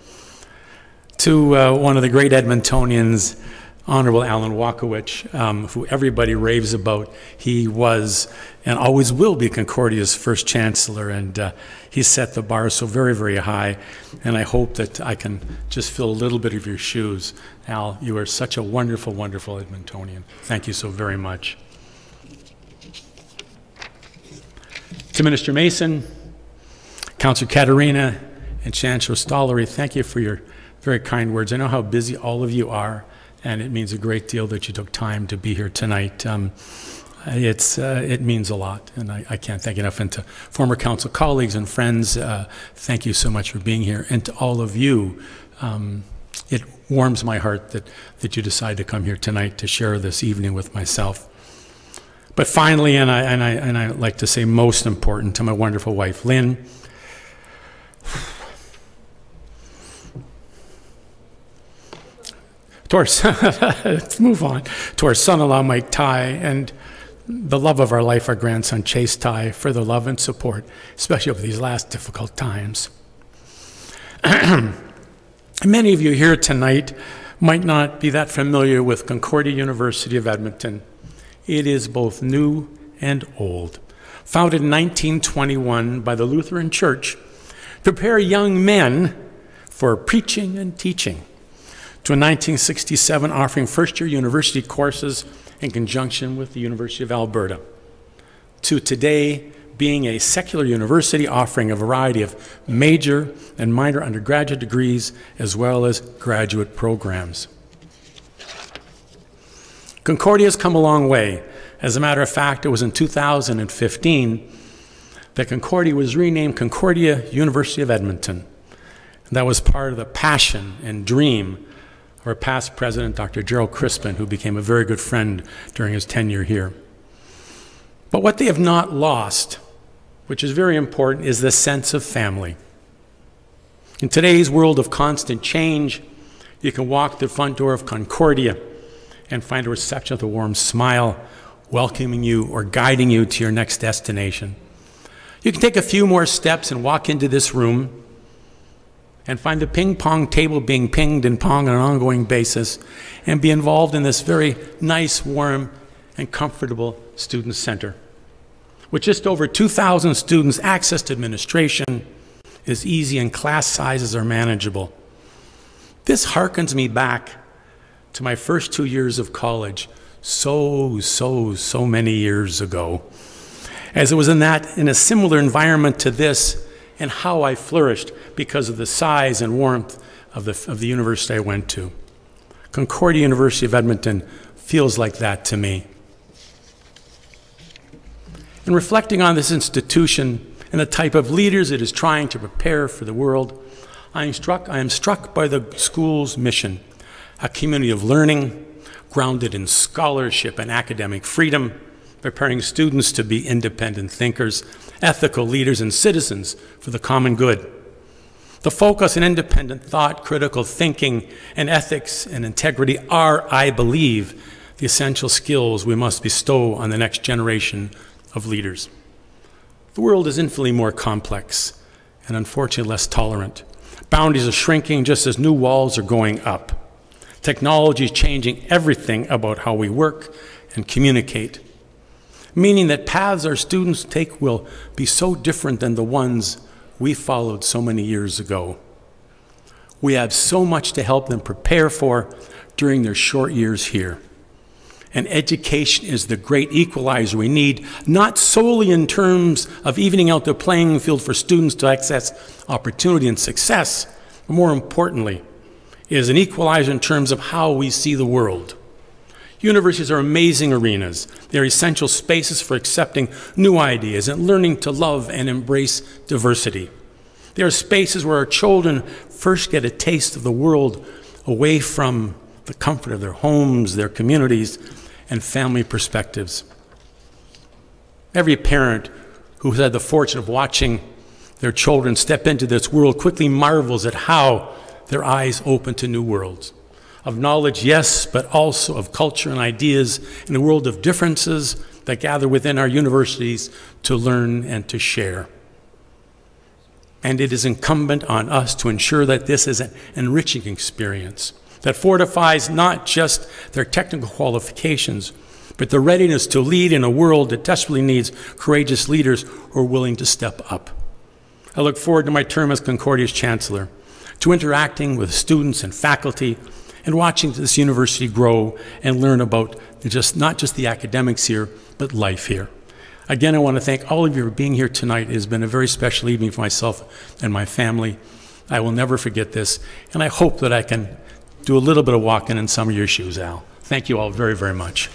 Speaker 15: To one of the great Edmontonians, Honorable Alan Wakowicz, who everybody raves about. He was and always will be Concordia's first chancellor, and he set the bar so very, very high, and I hope that I can just fill a little bit of your shoes. Al, you are such a wonderful, wonderful Edmontonian. Thank you so very much. To Minister Mason, Councillor Katerina, and Chancellor Stollery, thank you for your very kind words. I know how busy all of you are, and it means a great deal that you took time to be here tonight. It means a lot, and I can't thank you enough. And to former council colleagues and friends, thank you so much for being here. And to all of you, it warms my heart that you decide to come here tonight to share this evening with myself. But finally, and I like to say most important, to my wonderful wife, Lynn. Let's move on. To our son-in-law, Mike Ty, and the love of our life, our grandson, Chase Ty, for the love and support, especially over these last difficult times. Many of you here tonight might not be that familiar with Concordia University of Edmonton. It is both new and old. Founded in 1921 by the Lutheran Church to prepare young men for preaching and teaching, to a 1967 offering first-year university courses in conjunction with the University of Alberta, to today being a secular university offering a variety of major and minor undergraduate degrees as well as graduate programs. Concordia has come a long way. As a matter of fact, it was in 2015 that Concordia was renamed Concordia University of Edmonton. And that was part of the passion and dream of our past president, Dr. Gerald Crispin, who became a very good friend during his tenure here. But what they have not lost, which is very important, is the sense of family. In today's world of constant change, you can walk the front door of Concordia and find a reception with a warm smile, welcoming you or guiding you to your next destination. You can take a few more steps and walk into this room and find the ping pong table being pinged and ponged on an ongoing basis and be involved in this very nice, warm, and comfortable student center. With just over 2,000 students, access to administration is easy and class sizes are manageable. This harkens me back to my first 2 years of college, so many years ago, as it was in a similar environment to this, and how I flourished because of the size and warmth of the university I went to. Concordia University of Edmonton feels like that to me. In reflecting on this institution and the type of leaders it is trying to prepare for the world, I am struck by the school's mission, a community of learning grounded in scholarship and academic freedom, preparing students to be independent thinkers, ethical leaders, and citizens for the common good. The focus on independent thought, critical thinking, and ethics and integrity are, I believe, the essential skills we must bestow on the next generation of leaders. The world is infinitely more complex and unfortunately less tolerant. Boundaries are shrinking just as new walls are going up. Technology is changing everything about how we work and communicate, meaning that paths our students take will be so different than the ones we followed so many years ago. We have so much to help them prepare for during their short years here. And education is the great equalizer we need, not solely in terms of evening out the playing field for students to access opportunity and success, but more importantly, it is an equalizer in terms of how we see the world. Universities are amazing arenas. They are essential spaces for accepting new ideas and learning to love and embrace diversity. They are spaces where our children first get a taste of the world away from the comfort of their homes, their communities, and family perspectives. Every parent who has had the fortune of watching their children step into this world quickly marvels at how their eyes open to new worlds. of knowledge, yes, but also of culture and ideas in a world of differences that gather within our universities to learn and to share. And it is incumbent on us to ensure that this is an enriching experience that fortifies not just their technical qualifications, but their readiness to lead in a world that desperately needs courageous leaders who are willing to step up. I look forward to my term as Concordia's Chancellor, to interacting with students and faculty and watching this university grow and learn about not just the academics here, but life here. Again, I want to thank all of you for being here tonight. It has been a very special evening for myself and my family. I will never forget this, and I hope that I can do a little bit of walking in some of your shoes, Al. Thank you all very, very much.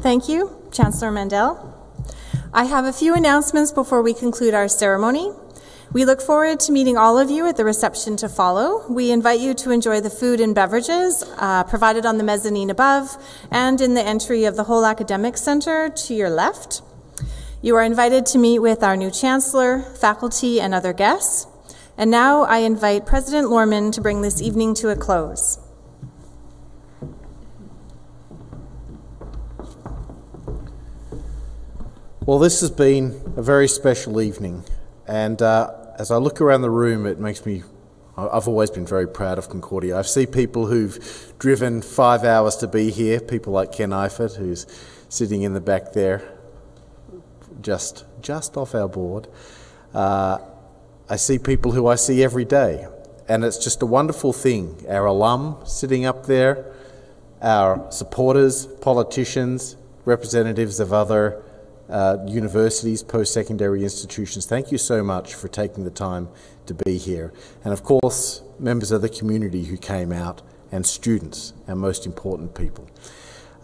Speaker 2: Thank you, Chancellor Mandel. I have a few announcements before we conclude our ceremony. We look forward to meeting all of you at the reception to follow. We invite you to enjoy the food and beverages provided on the mezzanine above and in the entry of the whole academic center to your left. You are invited to meet with our new Chancellor, faculty, and other guests. And now I invite President Lorman to bring this evening to a close.
Speaker 4: Well, this has been a very special evening, and as I look around the room, it makes me, I've always been very proud of Concordia. I see people who've driven 5 hours to be here, people like Ken Eifert, who's sitting in the back there, just off our board. I see people who I see every day, and it's just a wonderful thing. Our alum sitting up there, our supporters, politicians, representatives of other universities, post-secondary institutions, thank you so much for taking the time to be here. And of course, members of the community who came out, and students, our most important people.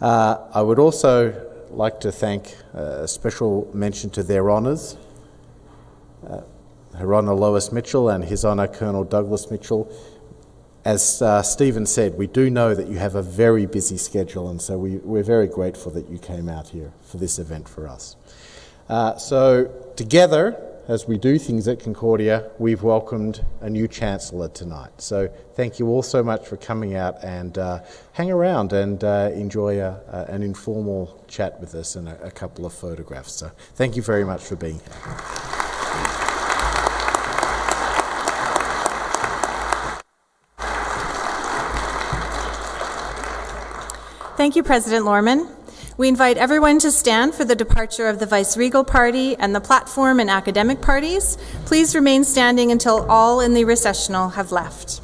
Speaker 4: I would also like to thank a special mention to their honours, Her Honour Lois Mitchell and His Honour Colonel Douglas Mitchell. As Stephen said, we do know that you have a very busy schedule, and so we're very grateful that you came out here for this event for us. So together, as we do things at Concordia, we've welcomed a new Chancellor tonight. So thank you all so much for coming out, and hang around and enjoy an informal chat with us and a couple of photographs. So thank you very much for being here.
Speaker 2: Thank you, President Lorman. We invite everyone to stand for the departure of the Vice-Regal Party and the platform and academic parties. Please remain standing until all in the recessional have left.